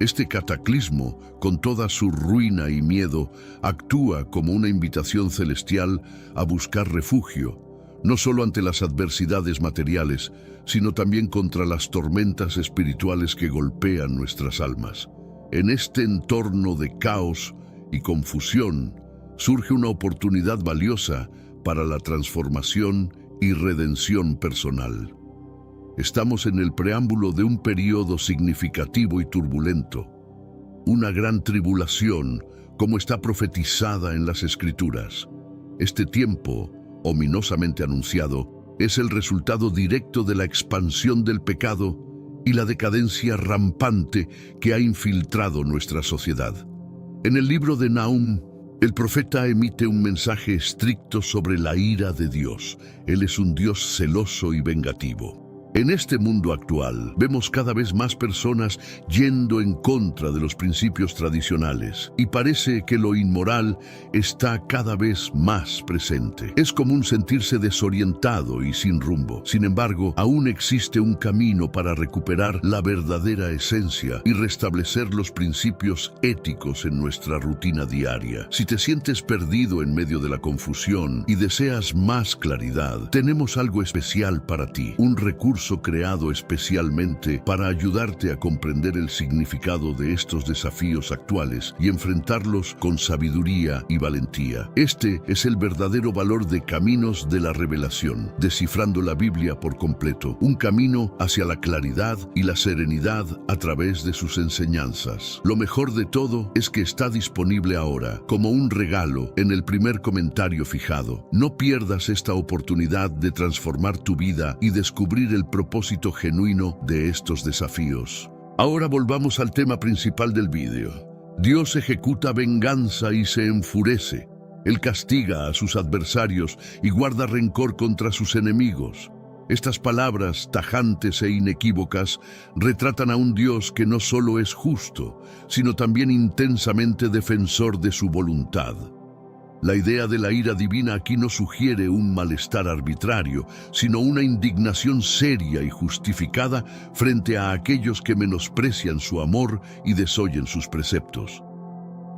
Este cataclismo, con toda su ruina y miedo, actúa como una invitación celestial a buscar refugio, no solo ante las adversidades materiales, sino también contra las tormentas espirituales que golpean nuestras almas. En este entorno de caos y confusión, surge una oportunidad valiosa para la transformación y redención personal. Estamos en el preámbulo de un periodo significativo y turbulento, una gran tribulación, como está profetizada en las Escrituras. Este tiempo, ominosamente anunciado, es el resultado directo de la expansión del pecado y la decadencia rampante que ha infiltrado nuestra sociedad. En el libro de Nahum, el profeta emite un mensaje estricto sobre la ira de Dios. Él es un Dios celoso y vengativo. En este mundo actual, vemos cada vez más personas yendo en contra de los principios tradicionales y parece que lo inmoral está cada vez más presente. Es común sentirse desorientado y sin rumbo. Sin embargo, aún existe un camino para recuperar la verdadera esencia y restablecer los principios éticos en nuestra rutina diaria. Si te sientes perdido en medio de la confusión y deseas más claridad, tenemos algo especial para ti, un recurso creado especialmente para ayudarte a comprender el significado de estos desafíos actuales y enfrentarlos con sabiduría y valentía. Este es el verdadero valor de Caminos de la Revelación, descifrando la Biblia por completo, un camino hacia la claridad y la serenidad a través de sus enseñanzas. Lo mejor de todo es que está disponible ahora, como un regalo, en el primer comentario fijado. No pierdas esta oportunidad de transformar tu vida y descubrir el propósito genuino de estos desafíos. Ahora volvamos al tema principal del vídeo. Dios ejecuta venganza y se enfurece. Él castiga a sus adversarios y guarda rencor contra sus enemigos. Estas palabras tajantes e inequívocas retratan a un Dios que no solo es justo, sino también intensamente defensor de su voluntad. La idea de la ira divina aquí no sugiere un malestar arbitrario, sino una indignación seria y justificada frente a aquellos que menosprecian su amor y desoyen sus preceptos.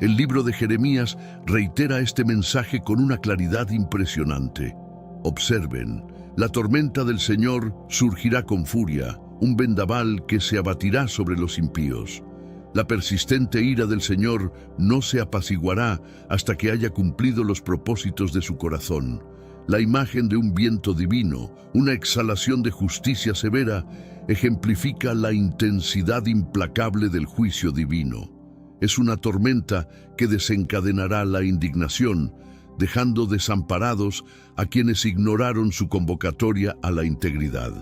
El libro de Jeremías reitera este mensaje con una claridad impresionante. Observen, la tormenta del Señor surgirá con furia, un vendaval que se abatirá sobre los impíos. La persistente ira del Señor no se apaciguará hasta que haya cumplido los propósitos de su corazón. La imagen de un viento divino, una exhalación de justicia severa, ejemplifica la intensidad implacable del juicio divino. Es una tormenta que desencadenará la indignación, dejando desamparados a quienes ignoraron su convocatoria a la integridad.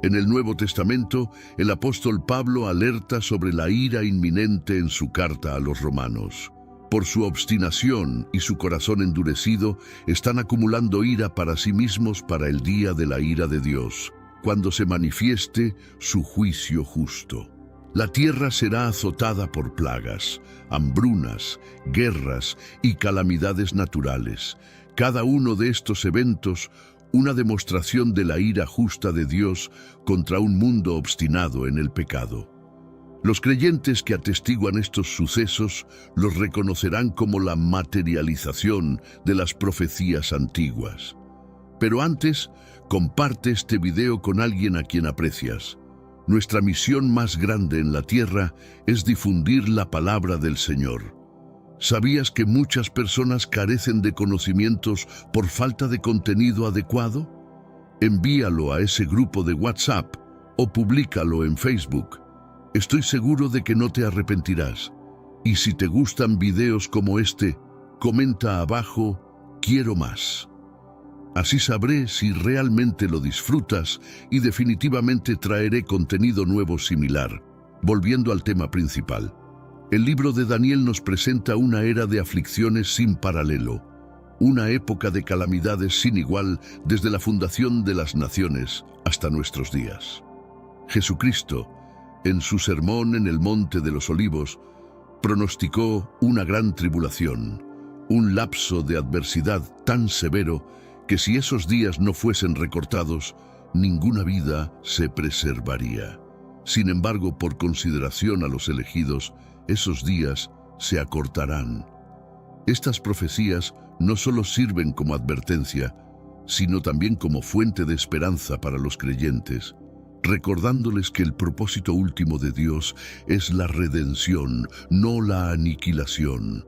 En el Nuevo Testamento, el apóstol Pablo alerta sobre la ira inminente en su carta a los romanos. Por su obstinación y su corazón endurecido, están acumulando ira para sí mismos para el día de la ira de Dios, cuando se manifieste su juicio justo. La tierra será azotada por plagas, hambrunas, guerras y calamidades naturales. Cada uno de estos eventos, una demostración de la ira justa de Dios contra un mundo obstinado en el pecado. Los creyentes que atestiguan estos sucesos los reconocerán como la materialización de las profecías antiguas. Pero antes, comparte este video con alguien a quien aprecias. Nuestra misión más grande en la tierra es difundir la palabra del Señor. ¿Sabías que muchas personas carecen de conocimientos por falta de contenido adecuado? Envíalo a ese grupo de WhatsApp o públicalo en Facebook. Estoy seguro de que no te arrepentirás. Y si te gustan videos como este, comenta abajo, quiero más. Así sabré si realmente lo disfrutas y definitivamente traeré contenido nuevo similar. Volviendo al tema principal. El libro de Daniel nos presenta una era de aflicciones sin paralelo, una época de calamidades sin igual desde la fundación de las naciones hasta nuestros días. Jesucristo, en su sermón en el Monte de los Olivos, pronosticó una gran tribulación, un lapso de adversidad tan severo que si esos días no fuesen recortados, ninguna vida se preservaría. Sin embargo, por consideración a los elegidos, esos días se acortarán. Estas profecías no solo sirven como advertencia, sino también como fuente de esperanza para los creyentes, recordándoles que el propósito último de Dios es la redención, no la aniquilación.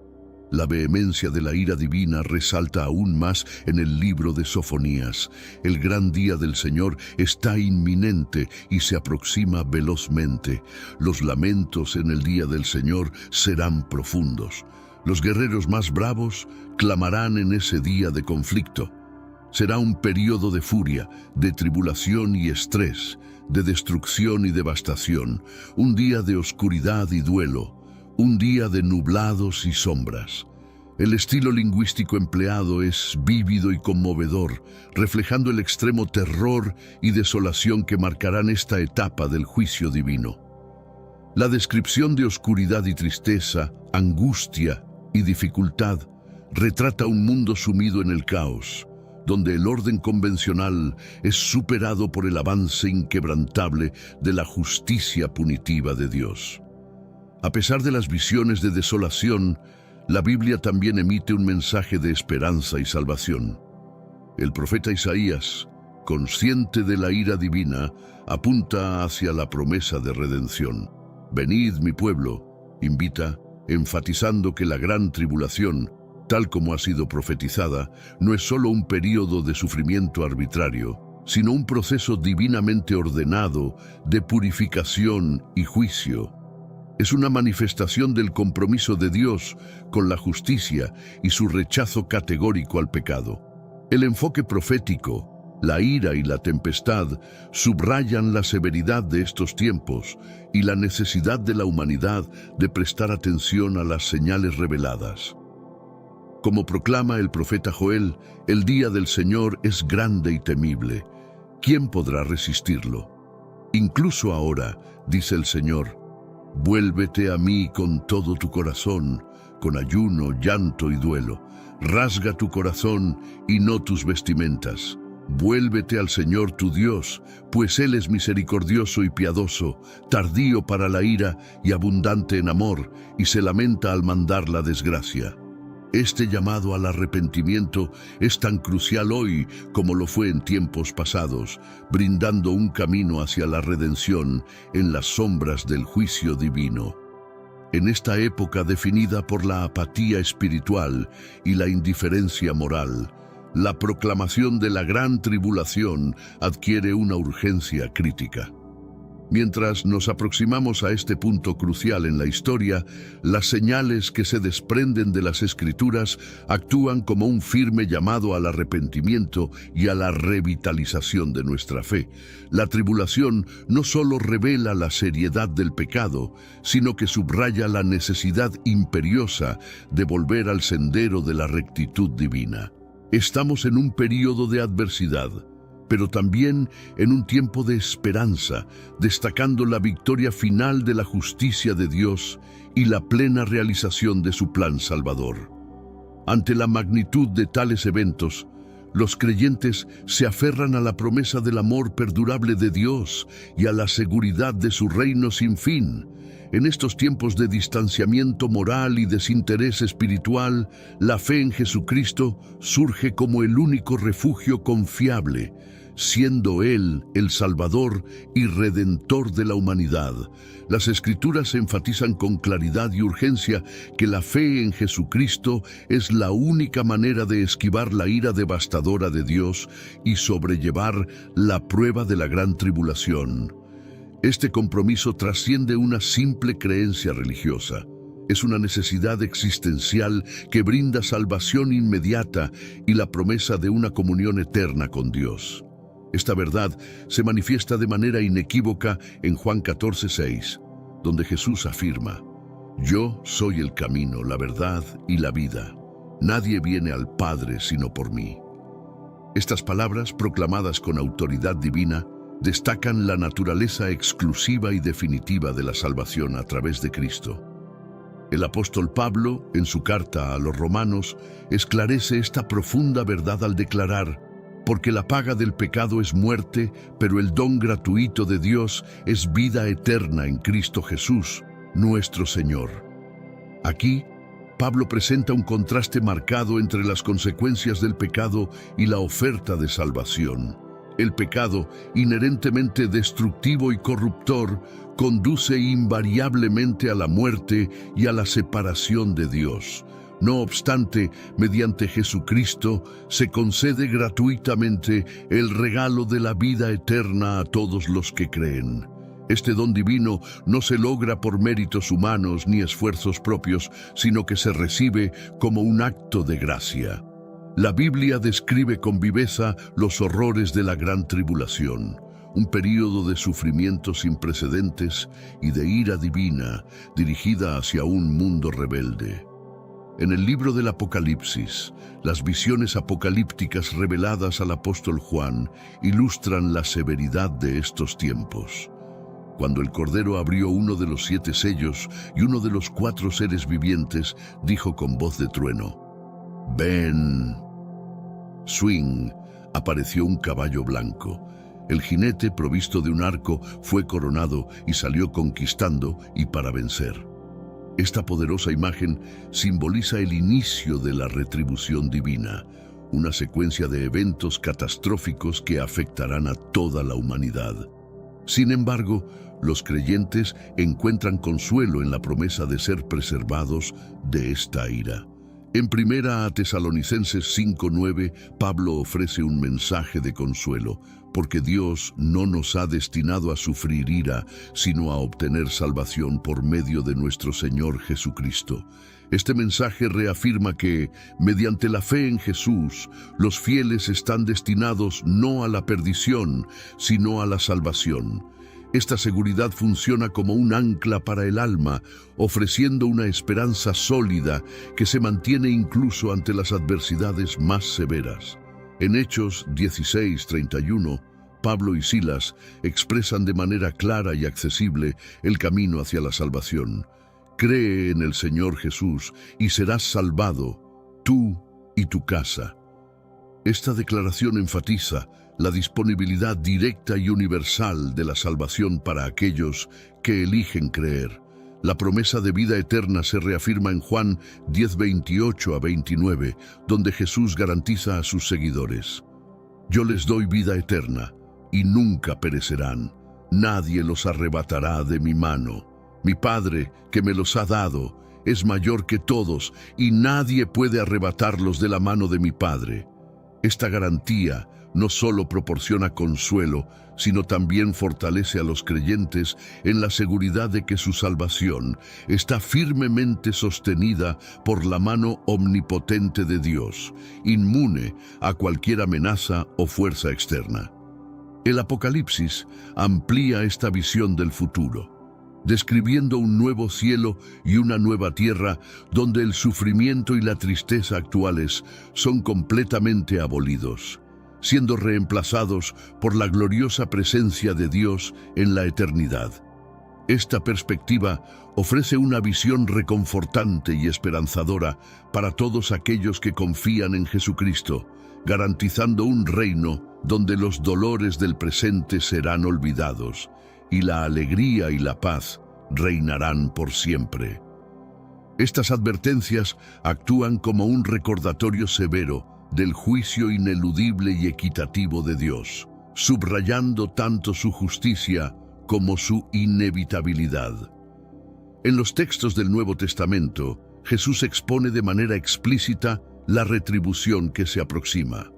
La vehemencia de la ira divina resalta aún más en el libro de Sofonías. El gran día del Señor está inminente y se aproxima velozmente. Los lamentos en el día del Señor serán profundos. Los guerreros más bravos clamarán en ese día de conflicto. Será un periodo de furia, de tribulación y estrés, de destrucción y devastación, un día de oscuridad y duelo, un día de nublados y sombras. El estilo lingüístico empleado es vívido y conmovedor, reflejando el extremo terror y desolación que marcarán esta etapa del juicio divino. La descripción de oscuridad y tristeza, angustia y dificultad retrata un mundo sumido en el caos, donde el orden convencional es superado por el avance inquebrantable de la justicia punitiva de Dios. A pesar de las visiones de desolación, la Biblia también emite un mensaje de esperanza y salvación. El profeta Isaías, consciente de la ira divina, apunta hacia la promesa de redención. Venid, mi pueblo, invita, enfatizando que la gran tribulación, tal como ha sido profetizada, no es solo un período de sufrimiento arbitrario, sino un proceso divinamente ordenado de purificación y juicio. Es una manifestación del compromiso de Dios con la justicia y su rechazo categórico al pecado. El enfoque profético, la ira y la tempestad subrayan la severidad de estos tiempos y la necesidad de la humanidad de prestar atención a las señales reveladas. Como proclama el profeta Joel, el día del Señor es grande y temible. ¿Quién podrá resistirlo? Incluso ahora, dice el Señor, vuélvete a mí con todo tu corazón, con ayuno, llanto y duelo. Rasga tu corazón y no tus vestimentas. Vuélvete al Señor tu Dios, pues Él es misericordioso y piadoso, tardío para la ira y abundante en amor, y se lamenta al mandar la desgracia. Este llamado al arrepentimiento es tan crucial hoy como lo fue en tiempos pasados, brindando un camino hacia la redención en las sombras del juicio divino. En esta época definida por la apatía espiritual y la indiferencia moral, la proclamación de la gran tribulación adquiere una urgencia crítica. Mientras nos aproximamos a este punto crucial en la historia, las señales que se desprenden de las Escrituras actúan como un firme llamado al arrepentimiento y a la revitalización de nuestra fe. La tribulación no solo revela la seriedad del pecado, sino que subraya la necesidad imperiosa de volver al sendero de la rectitud divina. Estamos en un período de adversidad, pero también en un tiempo de esperanza, destacando la victoria final de la justicia de Dios y la plena realización de su plan salvador. Ante la magnitud de tales eventos, los creyentes se aferran a la promesa del amor perdurable de Dios y a la seguridad de su reino sin fin. En estos tiempos de distanciamiento moral y desinterés espiritual, la fe en Jesucristo surge como el único refugio confiable, siendo Él el Salvador y Redentor de la humanidad. Las Escrituras enfatizan con claridad y urgencia que la fe en Jesucristo es la única manera de esquivar la ira devastadora de Dios y sobrellevar la prueba de la gran tribulación. Este compromiso trasciende una simple creencia religiosa. Es una necesidad existencial que brinda salvación inmediata y la promesa de una comunión eterna con Dios. Esta verdad se manifiesta de manera inequívoca en Juan 14:6, donde Jesús afirma: «Yo soy el camino, la verdad y la vida. Nadie viene al Padre sino por mí». Estas palabras, proclamadas con autoridad divina, destacan la naturaleza exclusiva y definitiva de la salvación a través de Cristo. El apóstol Pablo, en su carta a los Romanos, esclarece esta profunda verdad al declarar: «Porque la paga del pecado es muerte, pero el don gratuito de Dios es vida eterna en Cristo Jesús, nuestro Señor». Aquí, Pablo presenta un contraste marcado entre las consecuencias del pecado y la oferta de salvación. El pecado, inherentemente destructivo y corruptor, conduce invariablemente a la muerte y a la separación de Dios. No obstante, mediante Jesucristo se concede gratuitamente el regalo de la vida eterna a todos los que creen. Este don divino no se logra por méritos humanos ni esfuerzos propios, sino que se recibe como un acto de gracia. La Biblia describe con viveza los horrores de la gran tribulación, un período de sufrimiento sin precedentes y de ira divina dirigida hacia un mundo rebelde. En el libro del Apocalipsis, las visiones apocalípticas reveladas al apóstol Juan ilustran la severidad de estos tiempos. Cuando el Cordero abrió uno de los 7 sellos y uno de los 4 seres vivientes dijo con voz de trueno: «Ven». Swing, apareció un caballo blanco. El jinete, provisto de un arco, fue coronado y salió conquistando y para vencer. Esta poderosa imagen simboliza el inicio de la retribución divina, una secuencia de eventos catastróficos que afectarán a toda la humanidad. Sin embargo, los creyentes encuentran consuelo en la promesa de ser preservados de esta ira. En 1 Tesalonicenses 5:9, Pablo ofrece un mensaje de consuelo, porque Dios no nos ha destinado a sufrir ira, sino a obtener salvación por medio de nuestro Señor Jesucristo. Este mensaje reafirma que, mediante la fe en Jesús, los fieles están destinados no a la perdición, sino a la salvación. Esta seguridad funciona como un ancla para el alma, ofreciendo una esperanza sólida que se mantiene incluso ante las adversidades más severas. En Hechos 16:31, Pablo y Silas expresan de manera clara y accesible el camino hacia la salvación. Cree en el Señor Jesús y serás salvado, tú y tu casa. Esta declaración enfatiza la disponibilidad directa y universal de la salvación para aquellos que eligen creer. La promesa de vida eterna se reafirma en Juan 10:28 a 29, donde Jesús garantiza a sus seguidores: Yo les doy vida eterna, y nunca perecerán. Nadie los arrebatará de mi mano. Mi Padre, que me los ha dado, es mayor que todos, y nadie puede arrebatarlos de la mano de mi Padre. Esta garantía no solo proporciona consuelo, sino también fortalece a los creyentes en la seguridad de que su salvación está firmemente sostenida por la mano omnipotente de Dios, inmune a cualquier amenaza o fuerza externa. El Apocalipsis amplía esta visión del futuro, describiendo un nuevo cielo y una nueva tierra donde el sufrimiento y la tristeza actuales son completamente abolidos, siendo reemplazados por la gloriosa presencia de Dios en la eternidad. Esta perspectiva ofrece una visión reconfortante y esperanzadora para todos aquellos que confían en Jesucristo, garantizando un reino donde los dolores del presente serán olvidados y la alegría y la paz reinarán por siempre. Estas advertencias actúan como un recordatorio severo del juicio ineludible y equitativo de Dios, subrayando tanto su justicia como su inevitabilidad. En los textos del Nuevo Testamento, Jesús expone de manera explícita la retribución que se aproxima.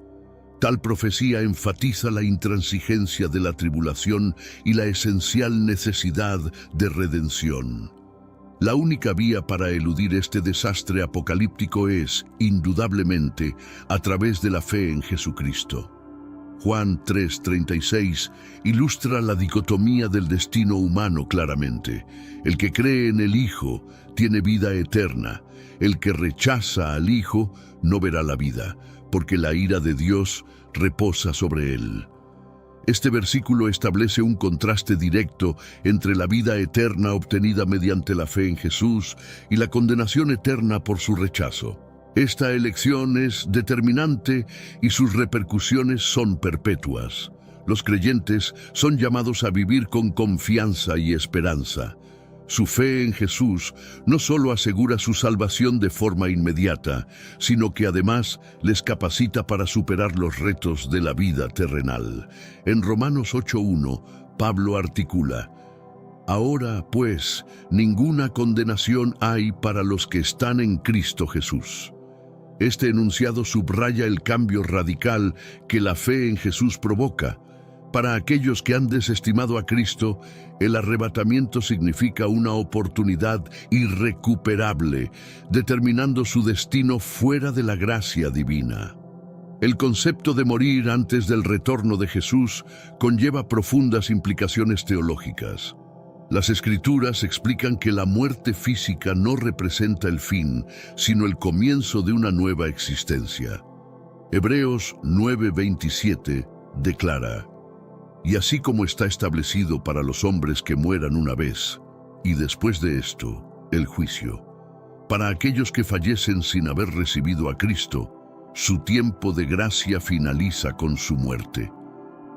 Tal profecía enfatiza la intransigencia de la tribulación y la esencial necesidad de redención. La única vía para eludir este desastre apocalíptico es, indudablemente, a través de la fe en Jesucristo. Juan 3:36 ilustra la dicotomía del destino humano claramente. El que cree en el Hijo tiene vida eterna. El que rechaza al Hijo no verá la vida, porque la ira de Dios reposa sobre él. Este versículo establece un contraste directo entre la vida eterna obtenida mediante la fe en Jesús y la condenación eterna por su rechazo. Esta elección es determinante y sus repercusiones son perpetuas. Los creyentes son llamados a vivir con confianza y esperanza. Su fe en Jesús no solo asegura su salvación de forma inmediata, sino que además les capacita para superar los retos de la vida terrenal. En Romanos 8:1, Pablo articula: Ahora, pues, ninguna condenación hay para los que están en Cristo Jesús. Este enunciado subraya el cambio radical que la fe en Jesús provoca. Para aquellos que han desestimado a Cristo, el arrebatamiento significa una oportunidad irrecuperable, determinando su destino fuera de la gracia divina. El concepto de morir antes del retorno de Jesús conlleva profundas implicaciones teológicas. Las Escrituras explican que la muerte física no representa el fin, sino el comienzo de una nueva existencia. Hebreos 9:27 declara: Y así como está establecido para los hombres que mueran una vez, y después de esto, el juicio. Para aquellos que fallecen sin haber recibido a Cristo, su tiempo de gracia finaliza con su muerte.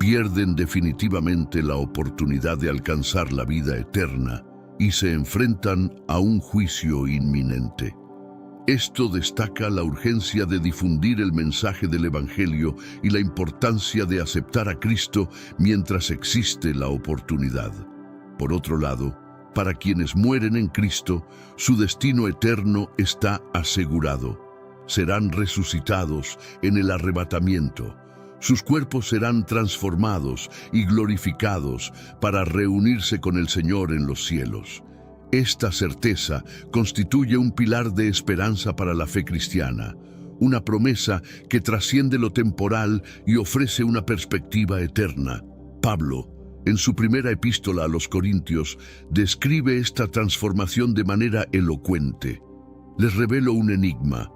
Pierden definitivamente la oportunidad de alcanzar la vida eterna y se enfrentan a un juicio inminente. Esto destaca la urgencia de difundir el mensaje del Evangelio y la importancia de aceptar a Cristo mientras existe la oportunidad. Por otro lado, para quienes mueren en Cristo, su destino eterno está asegurado. Serán resucitados en el arrebatamiento. Sus cuerpos serán transformados y glorificados para reunirse con el Señor en los cielos. Esta certeza constituye un pilar de esperanza para la fe cristiana, una promesa que trasciende lo temporal y ofrece una perspectiva eterna. Pablo, en su primera epístola a los Corintios, describe esta transformación de manera elocuente. Les revelo un enigma.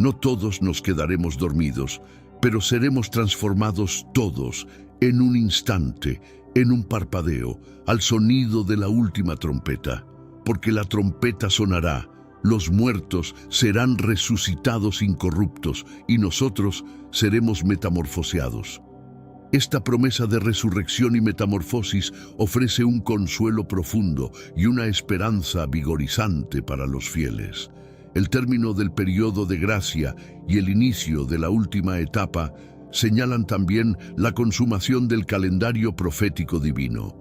No todos nos quedaremos dormidos, pero seremos transformados todos en un instante, en un parpadeo, al sonido de la última trompeta. Porque la trompeta sonará, los muertos serán resucitados incorruptos y nosotros seremos metamorfoseados. Esta promesa de resurrección y metamorfosis ofrece un consuelo profundo y una esperanza vigorizante para los fieles. El término del periodo de gracia y el inicio de la última etapa señalan también la consumación del calendario profético divino.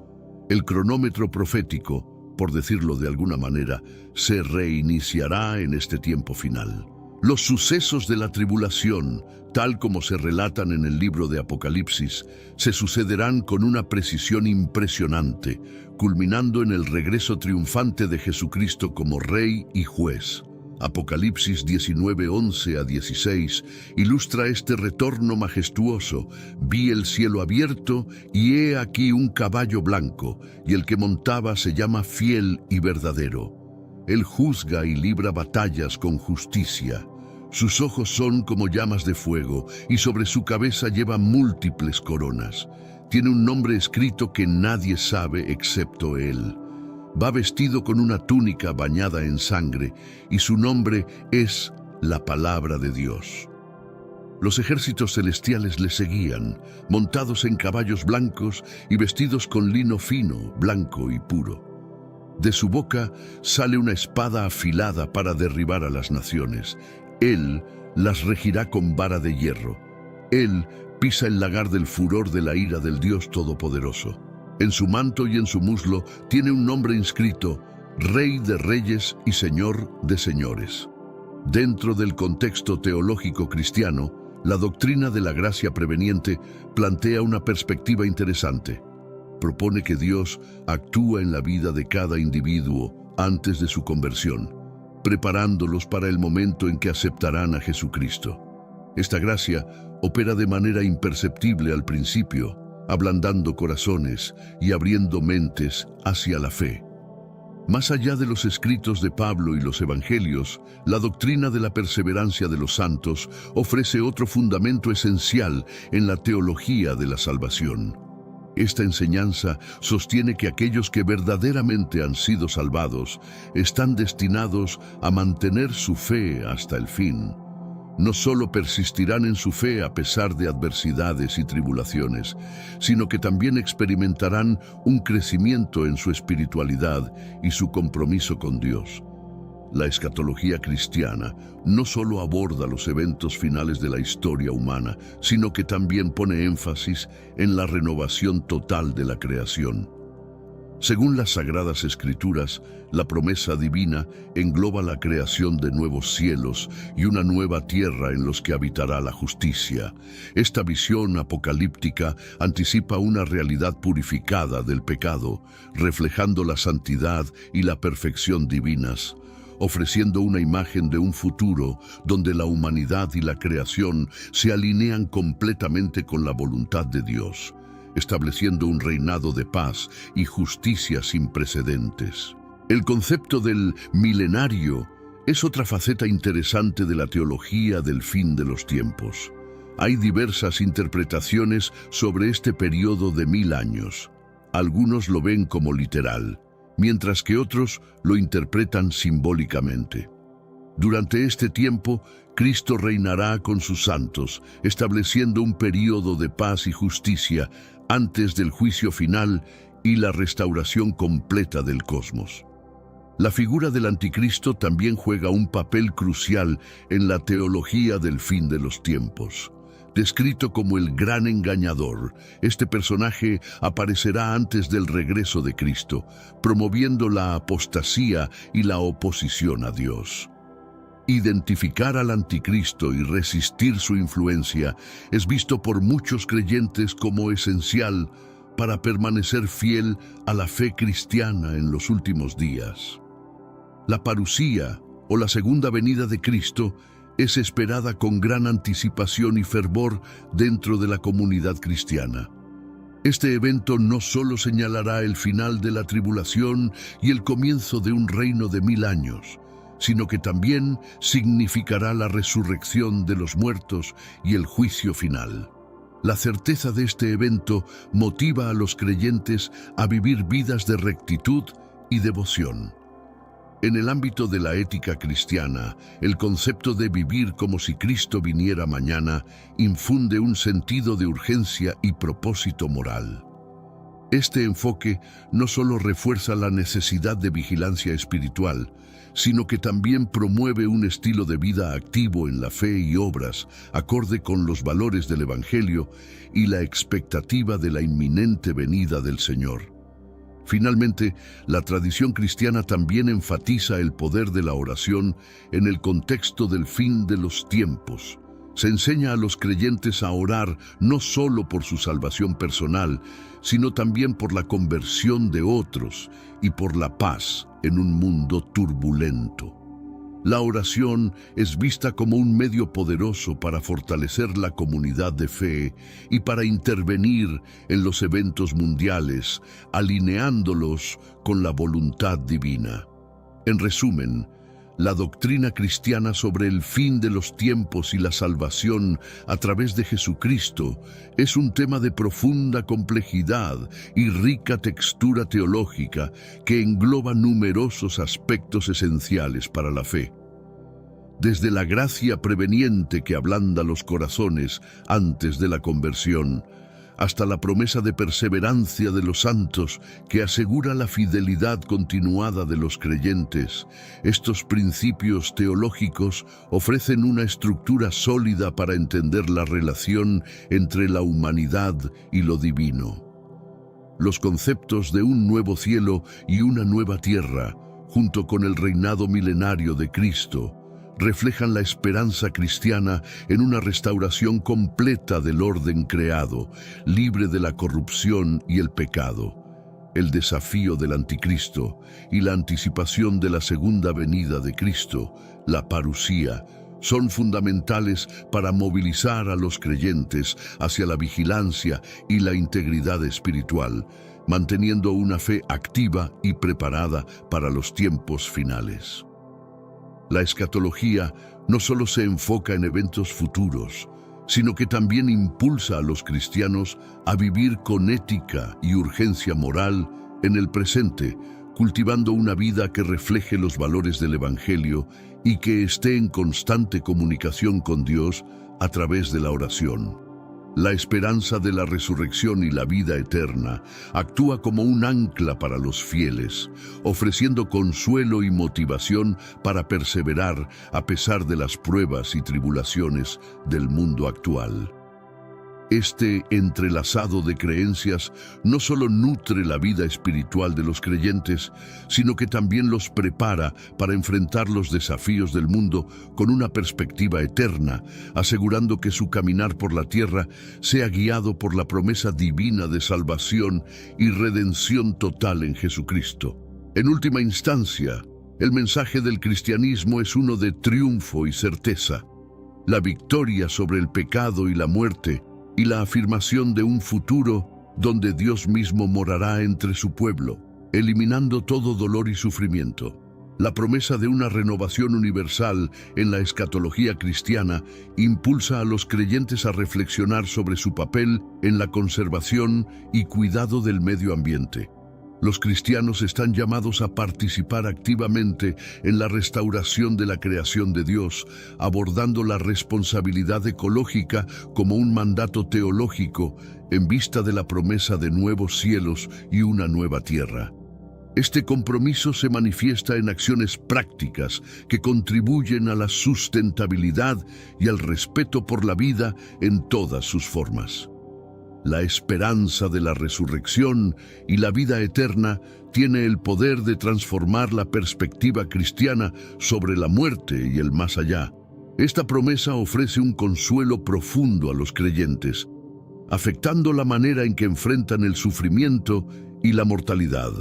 El cronómetro profético, por decirlo de alguna manera, se reiniciará en este tiempo final. Los sucesos de la tribulación, tal como se relatan en el libro de Apocalipsis, se sucederán con una precisión impresionante, culminando en el regreso triunfante de Jesucristo como Rey y Juez. Apocalipsis 19:11-16 ilustra este retorno majestuoso. Vi el cielo abierto y he aquí un caballo blanco, y el que montaba se llama Fiel y Verdadero. Él juzga y libra batallas con justicia. Sus ojos son como llamas de fuego, y sobre su cabeza lleva múltiples coronas. Tiene un nombre escrito que nadie sabe excepto él. Va vestido con una túnica bañada en sangre, y su nombre es la Palabra de Dios. Los ejércitos celestiales le seguían, montados en caballos blancos y vestidos con lino fino, blanco y puro. De su boca sale una espada afilada para derribar a las naciones. Él las regirá con vara de hierro. Él pisa el lagar del furor de la ira del Dios Todopoderoso. En su manto y en su muslo tiene un nombre inscrito: Rey de Reyes y Señor de Señores. Dentro del contexto teológico cristiano, la doctrina de la gracia preveniente plantea una perspectiva interesante. Propone que Dios actúa en la vida de cada individuo antes de su conversión, preparándolos para el momento en que aceptarán a Jesucristo. Esta gracia opera de manera imperceptible al principio, ablandando corazones y abriendo mentes hacia la fe. Más allá de los escritos de Pablo y los evangelios, la doctrina de la perseverancia de los santos ofrece otro fundamento esencial en la teología de la salvación. Esta enseñanza sostiene que aquellos que verdaderamente han sido salvados están destinados a mantener su fe hasta el fin. No solo persistirán en su fe a pesar de adversidades y tribulaciones, sino que también experimentarán un crecimiento en su espiritualidad y su compromiso con Dios. La escatología cristiana no solo aborda los eventos finales de la historia humana, sino que también pone énfasis en la renovación total de la creación. Según las Sagradas Escrituras, la promesa divina engloba la creación de nuevos cielos y una nueva tierra en los que habitará la justicia. Esta visión apocalíptica anticipa una realidad purificada del pecado, reflejando la santidad y la perfección divinas, ofreciendo una imagen de un futuro donde la humanidad y la creación se alinean completamente con la voluntad de Dios, estableciendo un reinado de paz y justicia sin precedentes. El concepto del milenario es otra faceta interesante de la teología del fin de los tiempos. Hay diversas interpretaciones sobre este periodo de 1000 años. Algunos lo ven como literal, mientras que otros lo interpretan simbólicamente. Durante este tiempo, Cristo reinará con sus santos, estableciendo un periodo de paz y justicia antes del juicio final y la restauración completa del cosmos. La figura del anticristo también juega un papel crucial en la teología del fin de los tiempos. Descrito como el gran engañador, este personaje aparecerá antes del regreso de Cristo, promoviendo la apostasía y la oposición a Dios. Identificar al anticristo y resistir su influencia es visto por muchos creyentes como esencial para permanecer fiel a la fe cristiana en los últimos días. La parusía, o la segunda venida de Cristo, es esperada con gran anticipación y fervor dentro de la comunidad cristiana. Este evento no solo señalará el final de la tribulación y el comienzo de un reino de 1000 años, sino que también significará la resurrección de los muertos y el juicio final. La certeza de este evento motiva a los creyentes a vivir vidas de rectitud y devoción. En el ámbito de la ética cristiana, el concepto de vivir como si Cristo viniera mañana infunde un sentido de urgencia y propósito moral. Este enfoque no solo refuerza la necesidad de vigilancia espiritual, sino que también promueve un estilo de vida activo en la fe y obras, acorde con los valores del Evangelio y la expectativa de la inminente venida del Señor. Finalmente, la tradición cristiana también enfatiza el poder de la oración en el contexto del fin de los tiempos. Se enseña a los creyentes a orar no solo por su salvación personal, sino también por la conversión de otros y por la paz en un mundo turbulento. La oración es vista como un medio poderoso para fortalecer la comunidad de fe y para intervenir en los eventos mundiales, alineándolos con la voluntad divina. En resumen, la doctrina cristiana sobre el fin de los tiempos y la salvación a través de Jesucristo es un tema de profunda complejidad y rica textura teológica que engloba numerosos aspectos esenciales para la fe. Desde la gracia preveniente que ablanda los corazones antes de la conversión, hasta la promesa de perseverancia de los santos que asegura la fidelidad continuada de los creyentes, estos principios teológicos ofrecen una estructura sólida para entender la relación entre la humanidad y lo divino. Los conceptos de un nuevo cielo y una nueva tierra, junto con el reinado milenario de Cristo, reflejan la esperanza cristiana en una restauración completa del orden creado, libre de la corrupción y el pecado. El desafío del anticristo y la anticipación de la segunda venida de Cristo, la parusía, son fundamentales para movilizar a los creyentes hacia la vigilancia y la integridad espiritual, manteniendo una fe activa y preparada para los tiempos finales. La escatología no solo se enfoca en eventos futuros, sino que también impulsa a los cristianos a vivir con ética y urgencia moral en el presente, cultivando una vida que refleje los valores del Evangelio y que esté en constante comunicación con Dios a través de la oración. La esperanza de la resurrección y la vida eterna actúa como un ancla para los fieles, ofreciendo consuelo y motivación para perseverar a pesar de las pruebas y tribulaciones del mundo actual. Este entrelazado de creencias no solo nutre la vida espiritual de los creyentes, sino que también los prepara para enfrentar los desafíos del mundo con una perspectiva eterna, asegurando que su caminar por la tierra sea guiado por la promesa divina de salvación y redención total en Jesucristo. En última instancia, el mensaje del cristianismo es uno de triunfo y certeza. La victoria sobre el pecado y la muerte, y la afirmación de un futuro donde Dios mismo morará entre su pueblo, eliminando todo dolor y sufrimiento. La promesa de una renovación universal en la escatología cristiana impulsa a los creyentes a reflexionar sobre su papel en la conservación y cuidado del medio ambiente. Los cristianos están llamados a participar activamente en la restauración de la creación de Dios, abordando la responsabilidad ecológica como un mandato teológico en vista de la promesa de nuevos cielos y una nueva tierra. Este compromiso se manifiesta en acciones prácticas que contribuyen a la sustentabilidad y al respeto por la vida en todas sus formas. La esperanza de la resurrección y la vida eterna tiene el poder de transformar la perspectiva cristiana sobre la muerte y el más allá. Esta promesa ofrece un consuelo profundo a los creyentes, afectando la manera en que enfrentan el sufrimiento y la mortalidad.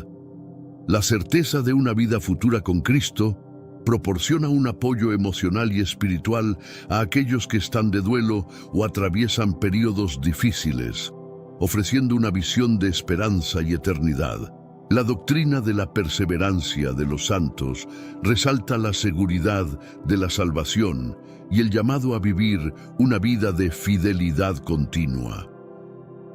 La certeza de una vida futura con Cristo proporciona un apoyo emocional y espiritual a aquellos que están de duelo o atraviesan periodos difíciles, ofreciendo una visión de esperanza y eternidad. La doctrina de la perseverancia de los santos resalta la seguridad de la salvación y el llamado a vivir una vida de fidelidad continua.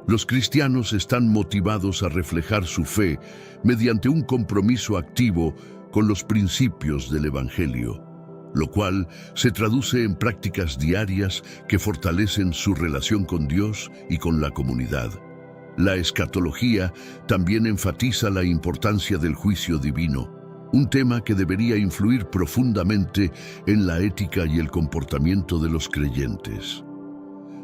Los cristianos están motivados a reflejar su fe mediante un compromiso activo con los principios del Evangelio, lo cual se traduce en prácticas diarias que fortalecen su relación con Dios y con la comunidad. La escatología también enfatiza la importancia del juicio divino, un tema que debería influir profundamente en la ética y el comportamiento de los creyentes.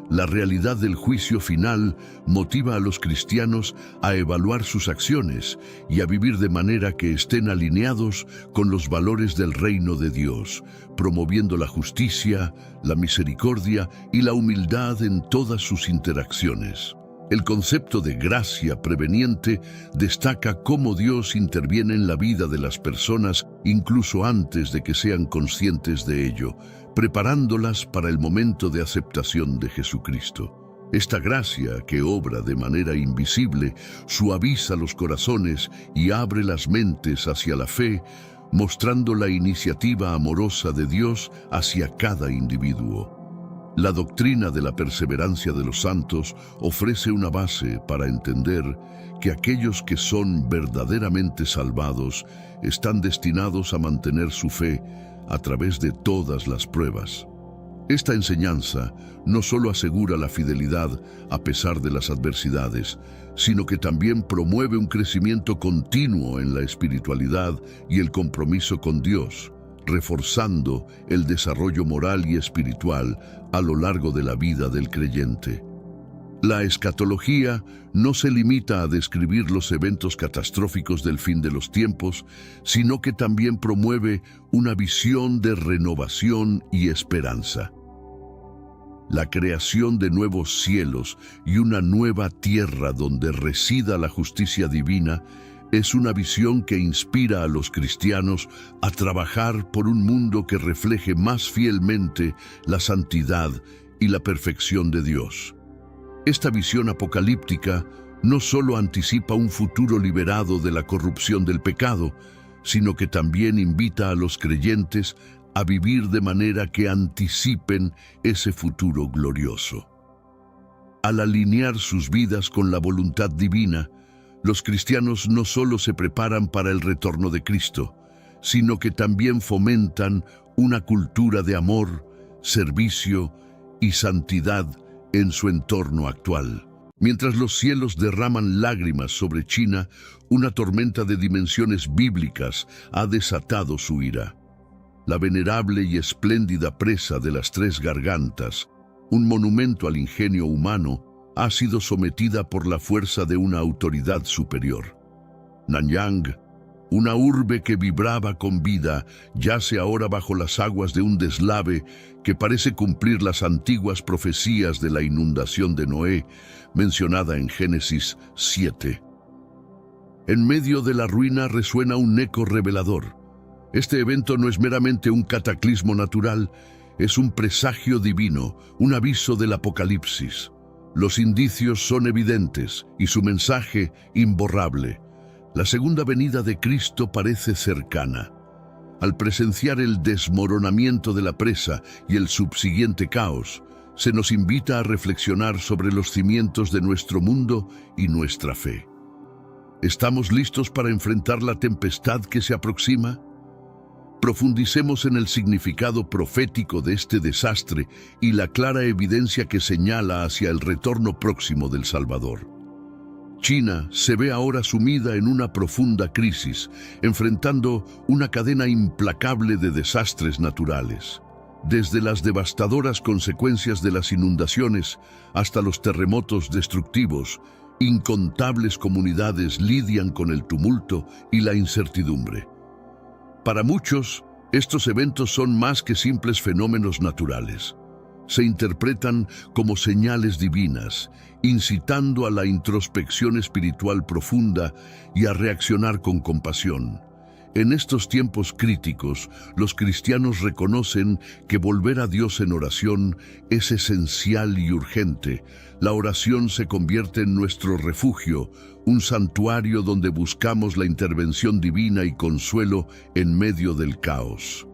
La realidad del juicio final motiva a los cristianos a evaluar sus acciones y a vivir de manera que estén alineados con los valores del reino de Dios, promoviendo la justicia, la misericordia y la humildad en todas sus interacciones. El concepto de gracia preveniente destaca cómo Dios interviene en la vida de las personas incluso antes de que sean conscientes de ello, preparándolas para el momento de aceptación de Jesucristo. Esta gracia, que obra de manera invisible, suaviza los corazones y abre las mentes hacia la fe, mostrando la iniciativa amorosa de Dios hacia cada individuo. La doctrina de la perseverancia de los santos ofrece una base para entender que aquellos que son verdaderamente salvados están destinados a mantener su fe a través de todas las pruebas. Esta enseñanza no solo asegura la fidelidad a pesar de las adversidades, sino que también promueve un crecimiento continuo en la espiritualidad y el compromiso con Dios, reforzando el desarrollo moral y espiritual a lo largo de la vida del creyente. La escatología no se limita a describir los eventos catastróficos del fin de los tiempos, sino que también promueve una visión de renovación y esperanza. La creación de nuevos cielos y una nueva tierra donde resida la justicia divina es una visión que inspira a los cristianos a trabajar por un mundo que refleje más fielmente la santidad y la perfección de Dios. Esta visión apocalíptica no solo anticipa un futuro liberado de la corrupción del pecado, sino que también invita a los creyentes a vivir de manera que anticipen ese futuro glorioso. Al alinear sus vidas con la voluntad divina, los cristianos no solo se preparan para el retorno de Cristo, sino que también fomentan una cultura de amor, servicio y santidad en su entorno actual. Mientras los cielos derraman lágrimas sobre China, una tormenta de dimensiones bíblicas ha desatado su ira. La venerable y espléndida presa de las Tres Gargantas, un monumento al ingenio humano, ha sido sometida por la fuerza de una autoridad superior. Nanyang, una urbe que vibraba con vida, yace ahora bajo las aguas de un deslave que parece cumplir las antiguas profecías de la inundación de Noé, mencionada en Génesis 7. En medio de la ruina resuena un eco revelador. Este evento no es meramente un cataclismo natural, es un presagio divino, un aviso del Apocalipsis. Los indicios son evidentes y su mensaje imborrable. La segunda venida de Cristo parece cercana. Al presenciar el desmoronamiento de la presa y el subsiguiente caos, se nos invita a reflexionar sobre los cimientos de nuestro mundo y nuestra fe. ¿Estamos listos para enfrentar la tempestad que se aproxima? Profundicemos en el significado profético de este desastre y la clara evidencia que señala hacia el retorno próximo del Salvador. China se ve ahora sumida en una profunda crisis, enfrentando una cadena implacable de desastres naturales. Desde las devastadoras consecuencias de las inundaciones hasta los terremotos destructivos, incontables comunidades lidian con el tumulto y la incertidumbre. Para muchos, estos eventos son más que simples fenómenos naturales. Se interpretan como señales divinas, incitando a la introspección espiritual profunda y a reaccionar con compasión. En estos tiempos críticos, los cristianos reconocen que volver a Dios en oración es esencial y urgente. La oración se convierte en nuestro refugio, un santuario donde buscamos la intervención divina y consuelo en medio del caos.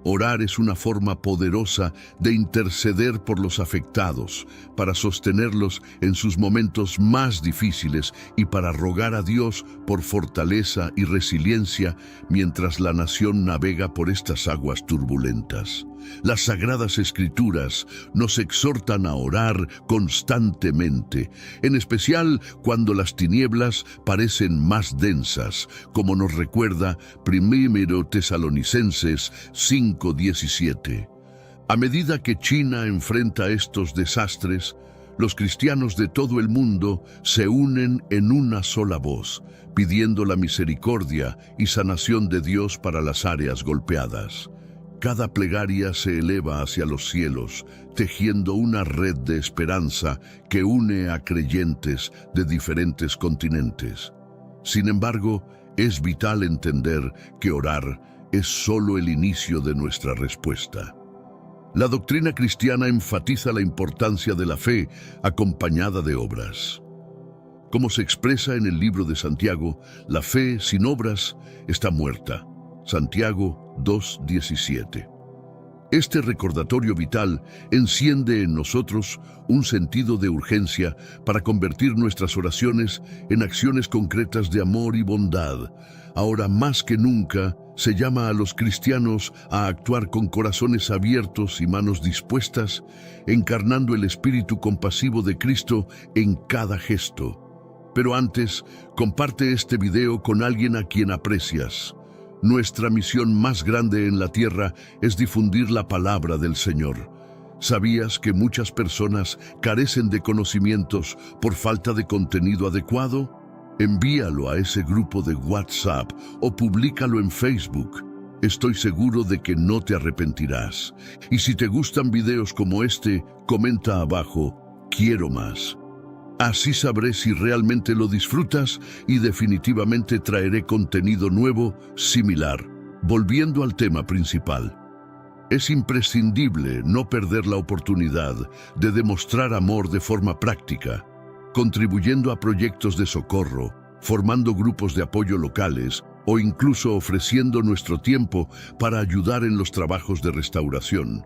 Orar es una forma poderosa de interceder por los afectados, para sostenerlos en sus momentos más difíciles y para rogar a Dios por fortaleza y resiliencia mientras la nación navega por estas aguas turbulentas. Las Sagradas Escrituras nos exhortan a orar constantemente, en especial cuando las tinieblas parecen más densas, como nos recuerda 1 Tesalonicenses 5:17. A medida que China enfrenta estos desastres, los cristianos de todo el mundo se unen en una sola voz, pidiendo la misericordia y sanación de Dios para las áreas golpeadas. Cada plegaria se eleva hacia los cielos, tejiendo una red de esperanza que une a creyentes de diferentes continentes. Sin embargo, es vital entender que orar es solo el inicio de nuestra respuesta. La doctrina cristiana enfatiza la importancia de la fe acompañada de obras. Como se expresa en el libro de Santiago, la fe sin obras está muerta. Santiago 2:17. Este recordatorio vital enciende en nosotros un sentido de urgencia para convertir nuestras oraciones en acciones concretas de amor y bondad. Ahora más que nunca, se llama a los cristianos a actuar con corazones abiertos y manos dispuestas, encarnando el espíritu compasivo de Cristo en cada gesto. Pero antes, comparte este video con alguien a quien aprecias. Nuestra misión más grande en la tierra es difundir la palabra del Señor. ¿Sabías que muchas personas carecen de conocimientos por falta de contenido adecuado? Envíalo a ese grupo de WhatsApp o públicalo en Facebook. Estoy seguro de que no te arrepentirás. Y si te gustan videos como este, comenta abajo, quiero más. Así sabré si realmente lo disfrutas y definitivamente traeré contenido nuevo, similar. Volviendo al tema principal. Es imprescindible no perder la oportunidad de demostrar amor de forma práctica, contribuyendo a proyectos de socorro, formando grupos de apoyo locales o incluso ofreciendo nuestro tiempo para ayudar en los trabajos de restauración.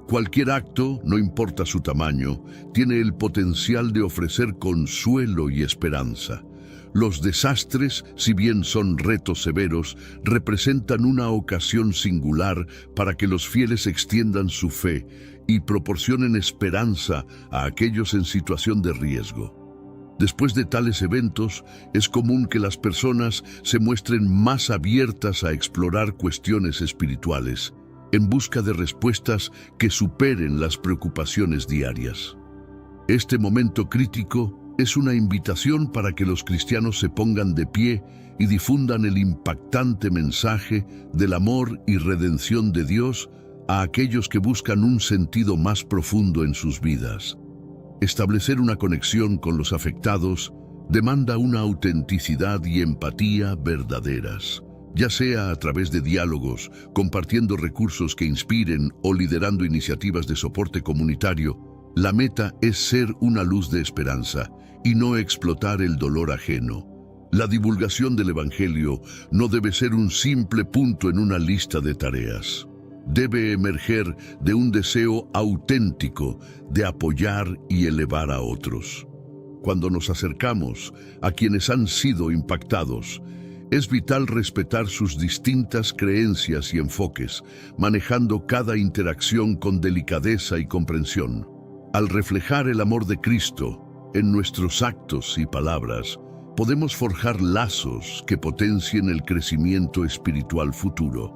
Cualquier acto, no importa su tamaño, tiene el potencial de ofrecer consuelo y esperanza. Los desastres, si bien son retos severos, representan una ocasión singular para que los fieles extiendan su fe y proporcionen esperanza a aquellos en situación de riesgo. Después de tales eventos, es común que las personas se muestren más abiertas a explorar cuestiones espirituales, en busca de respuestas que superen las preocupaciones diarias. Este momento crítico es una invitación para que los cristianos se pongan de pie y difundan el impactante mensaje del amor y redención de Dios a aquellos que buscan un sentido más profundo en sus vidas. Establecer una conexión con los afectados demanda una autenticidad y empatía verdaderas, ya sea a través de diálogos, compartiendo recursos que inspiren o liderando iniciativas de soporte comunitario. La meta es ser una luz de esperanza y no explotar el dolor ajeno. La divulgación del Evangelio no debe ser un simple punto en una lista de tareas. Debe emerger de un deseo auténtico de apoyar y elevar a otros. Cuando nos acercamos a quienes han sido impactados, es vital respetar sus distintas creencias y enfoques, manejando cada interacción con delicadeza y comprensión. Al reflejar el amor de Cristo en nuestros actos y palabras, podemos forjar lazos que potencien el crecimiento espiritual futuro.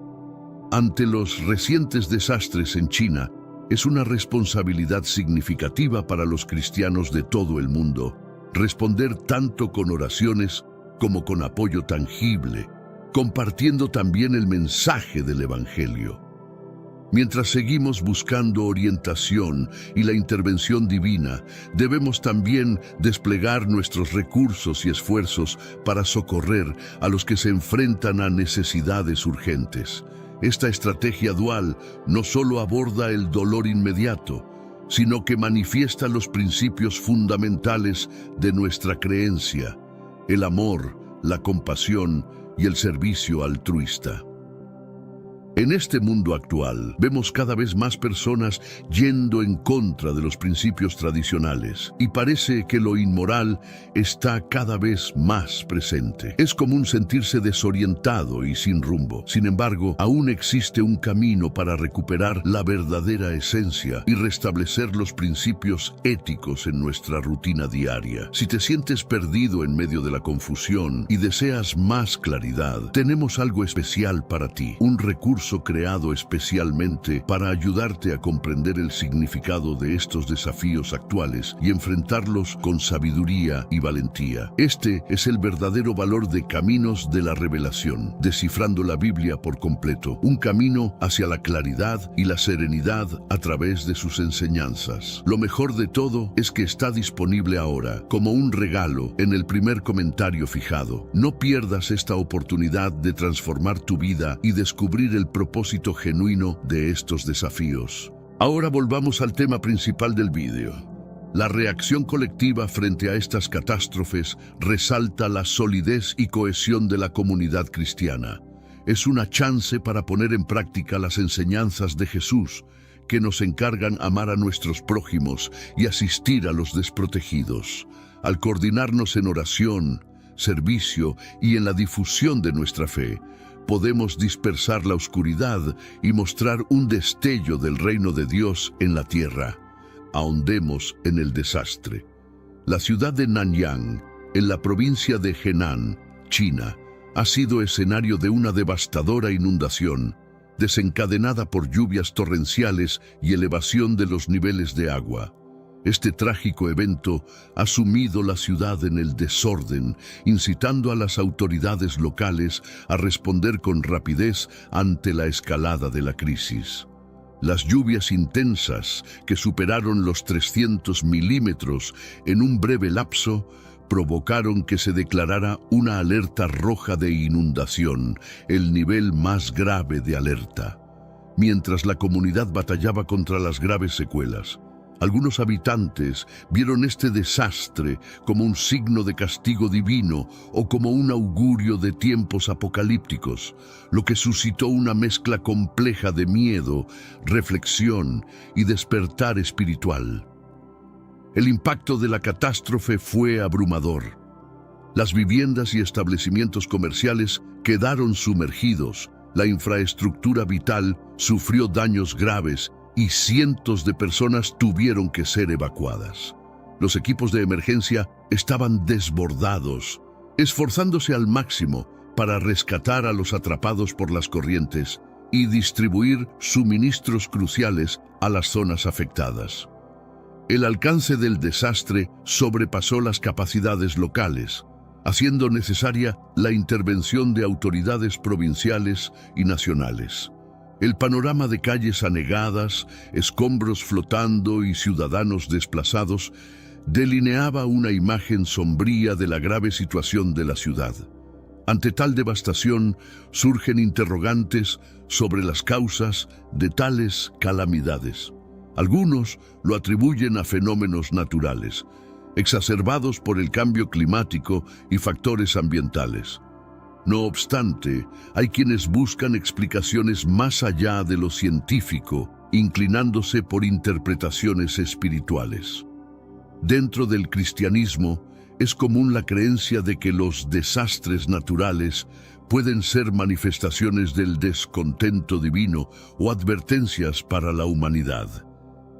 Ante los recientes desastres en China, es una responsabilidad significativa para los cristianos de todo el mundo responder tanto con oraciones como con apoyo tangible, compartiendo también el mensaje del Evangelio. Mientras seguimos buscando orientación y la intervención divina, debemos también desplegar nuestros recursos y esfuerzos para socorrer a los que se enfrentan a necesidades urgentes. Esta estrategia dual no solo aborda el dolor inmediato, sino que manifiesta los principios fundamentales de nuestra creencia: el amor, la compasión y el servicio altruista. En este mundo actual, vemos cada vez más personas yendo en contra de los principios tradicionales y parece que lo inmoral está cada vez más presente. Es común sentirse desorientado y sin rumbo. Sin embargo, aún existe un camino para recuperar la verdadera esencia y restablecer los principios éticos en nuestra rutina diaria. Si te sientes perdido en medio de la confusión y deseas más claridad, tenemos algo especial para ti, un recurso creado especialmente para ayudarte a comprender el significado de estos desafíos actuales y enfrentarlos con sabiduría y valentía. Este es el verdadero valor de Caminos de la Revelación, descifrando la Biblia por completo, un camino hacia la claridad y la serenidad a través de sus enseñanzas. Lo mejor de todo es que está disponible ahora, como un regalo, en el primer comentario fijado. No pierdas esta oportunidad de transformar tu vida y descubrir el propósito genuino de estos desafíos. Ahora volvamos al tema principal del vídeo. La reacción colectiva frente a estas catástrofes resalta la solidez y cohesión de la comunidad cristiana. Es una chance para poner en práctica las enseñanzas de Jesús, que nos encargan amar a nuestros prójimos y asistir a los desprotegidos. Al coordinarnos en oración, servicio y en la difusión de nuestra fe, podemos dispersar la oscuridad y mostrar un destello del reino de Dios en la tierra. Ahondemos en el desastre. La ciudad de Nanyang, en la provincia de Henan, China, ha sido escenario de una devastadora inundación, desencadenada por lluvias torrenciales y elevación de los niveles de agua. Este trágico evento ha sumido la ciudad en el desorden, incitando a las autoridades locales a responder con rapidez ante la escalada de la crisis. Las lluvias intensas, que superaron los 300 milímetros en un breve lapso, provocaron que se declarara una alerta roja de inundación, el nivel más grave de alerta. Mientras la comunidad batallaba contra las graves secuelas, algunos habitantes vieron este desastre como un signo de castigo divino o como un augurio de tiempos apocalípticos, lo que suscitó una mezcla compleja de miedo, reflexión y despertar espiritual. El impacto de la catástrofe fue abrumador. Las viviendas y establecimientos comerciales quedaron sumergidos, la infraestructura vital sufrió daños graves y cientos de personas tuvieron que ser evacuadas. Los equipos de emergencia estaban desbordados, esforzándose al máximo para rescatar a los atrapados por las corrientes y distribuir suministros cruciales a las zonas afectadas. El alcance del desastre sobrepasó las capacidades locales, haciendo necesaria la intervención de autoridades provinciales y nacionales. El panorama de calles anegadas, escombros flotando y ciudadanos desplazados delineaba una imagen sombría de la grave situación de la ciudad. Ante tal devastación, surgen interrogantes sobre las causas de tales calamidades. Algunos lo atribuyen a fenómenos naturales, exacerbados por el cambio climático y factores ambientales. No obstante, hay quienes buscan explicaciones más allá de lo científico, inclinándose por interpretaciones espirituales. Dentro del cristianismo, es común la creencia de que los desastres naturales pueden ser manifestaciones del descontento divino o advertencias para la humanidad.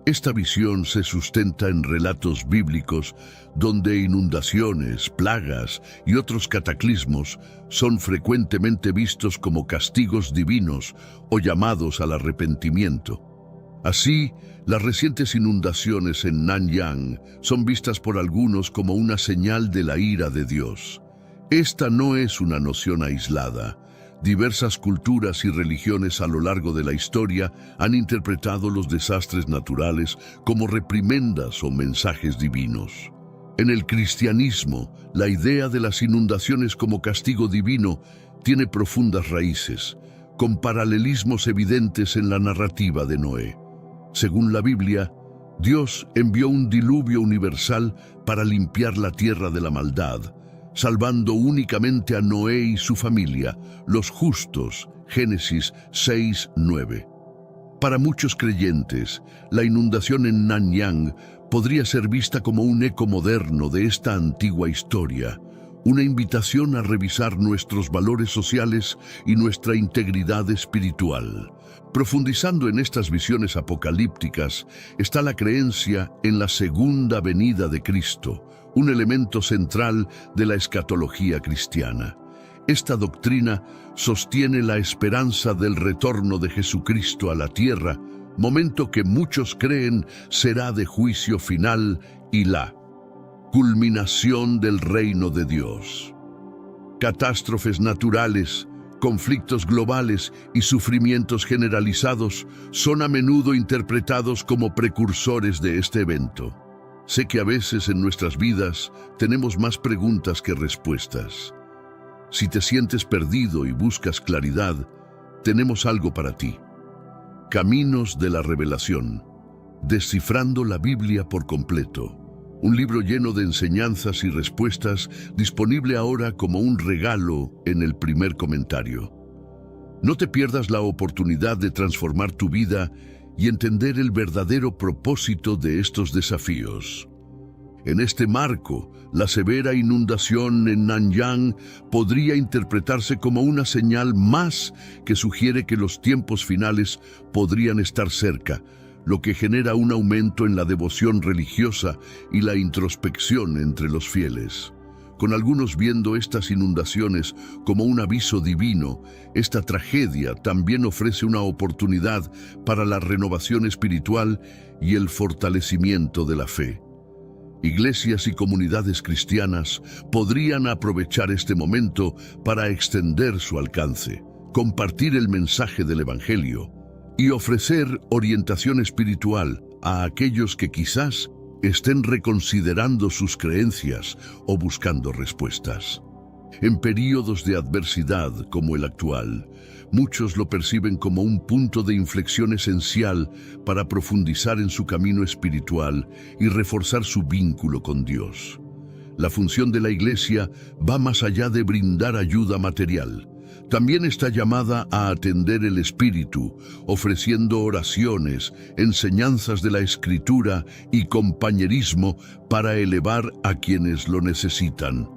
Esta visión se sustenta en relatos bíblicos donde inundaciones, plagas y otros cataclismos son frecuentemente vistos como castigos divinos o llamados al arrepentimiento. Así, las recientes inundaciones en Nanyang son vistas por algunos como una señal de la ira de Dios. Esta no es una noción aislada. Diversas culturas y religiones a lo largo de la historia han interpretado los desastres naturales como reprimendas o mensajes divinos. En el cristianismo, la idea de las inundaciones como castigo divino tiene profundas raíces, con paralelismos evidentes en la narrativa de Noé. Según la Biblia, Dios envió un diluvio universal para limpiar la tierra de la maldad, salvando únicamente a Noé y su familia, los justos, Génesis 6:9. Para muchos creyentes, la inundación en Nanyang podría ser vista como un eco moderno de esta antigua historia, una invitación a revisar nuestros valores sociales y nuestra integridad espiritual. Profundizando en estas visiones apocalípticas está la creencia en la segunda venida de Cristo, un elemento central de la escatología cristiana. Esta doctrina sostiene la esperanza del retorno de Jesucristo a la tierra, momento que muchos creen será de juicio final y la culminación del reino de Dios. Catástrofes naturales, conflictos globales y sufrimientos generalizados son a menudo interpretados como precursores de este evento. Sé que a veces en nuestras vidas tenemos más preguntas que respuestas. Si te sientes perdido y buscas claridad, tenemos algo para ti. Caminos de la Revelación, descifrando la Biblia por completo. Un libro lleno de enseñanzas y respuestas, disponible ahora como un regalo en el primer comentario. No te pierdas la oportunidad de transformar tu vida y entender el verdadero propósito de estos desafíos. En este marco, la severa inundación en Nanyang podría interpretarse como una señal más que sugiere que los tiempos finales podrían estar cerca, lo que genera un aumento en la devoción religiosa y la introspección entre los fieles. Con algunos viendo estas inundaciones como un aviso divino, esta tragedia también ofrece una oportunidad para la renovación espiritual y el fortalecimiento de la fe. Iglesias y comunidades cristianas podrían aprovechar este momento para extender su alcance, compartir el mensaje del Evangelio y ofrecer orientación espiritual a aquellos que quizás estén reconsiderando sus creencias o buscando respuestas. En períodos de adversidad como el actual, muchos lo perciben como un punto de inflexión esencial para profundizar en su camino espiritual y reforzar su vínculo con Dios. La función de la Iglesia va más allá de brindar ayuda material. También está llamada a atender el espíritu, ofreciendo oraciones, enseñanzas de la Escritura y compañerismo para elevar a quienes lo necesitan.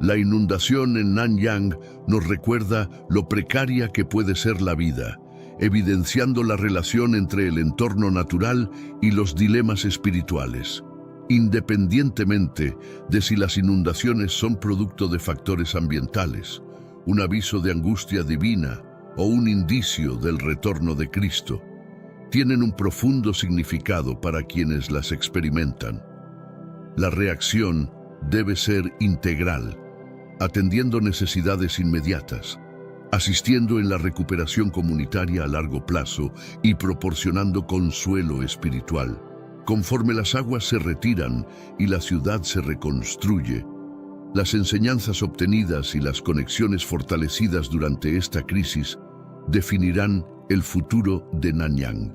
La inundación en Nanyang nos recuerda lo precaria que puede ser la vida, evidenciando la relación entre el entorno natural y los dilemas espirituales. Independientemente de si las inundaciones son producto de factores ambientales, un aviso de angustia divina o un indicio del retorno de Cristo, tienen un profundo significado para quienes las experimentan. La reacción debe ser integral, atendiendo necesidades inmediatas, asistiendo en la recuperación comunitaria a largo plazo y proporcionando consuelo espiritual. Conforme las aguas se retiran y la ciudad se reconstruye, las enseñanzas obtenidas y las conexiones fortalecidas durante esta crisis definirán el futuro de Nanyang.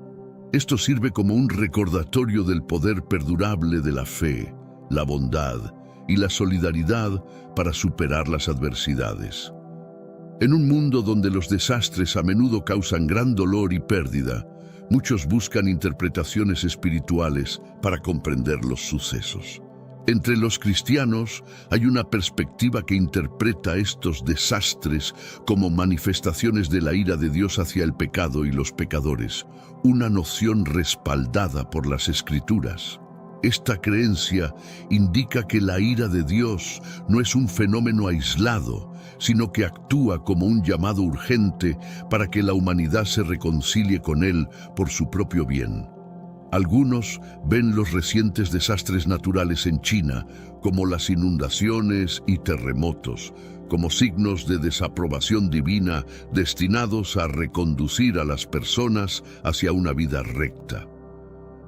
Esto sirve como un recordatorio del poder perdurable de la fe, la bondad y la solidaridad para superar las adversidades. En un mundo donde los desastres a menudo causan gran dolor y pérdida, muchos buscan interpretaciones espirituales para comprender los sucesos. Entre los cristianos hay una perspectiva que interpreta estos desastres como manifestaciones de la ira de Dios hacia el pecado y los pecadores, una noción respaldada por las Escrituras. Esta creencia indica que la ira de Dios no es un fenómeno aislado, sino que actúa como un llamado urgente para que la humanidad se reconcilie con Él por su propio bien. Algunos ven los recientes desastres naturales en China, como las inundaciones y terremotos, como signos de desaprobación divina destinados a reconducir a las personas hacia una vida recta.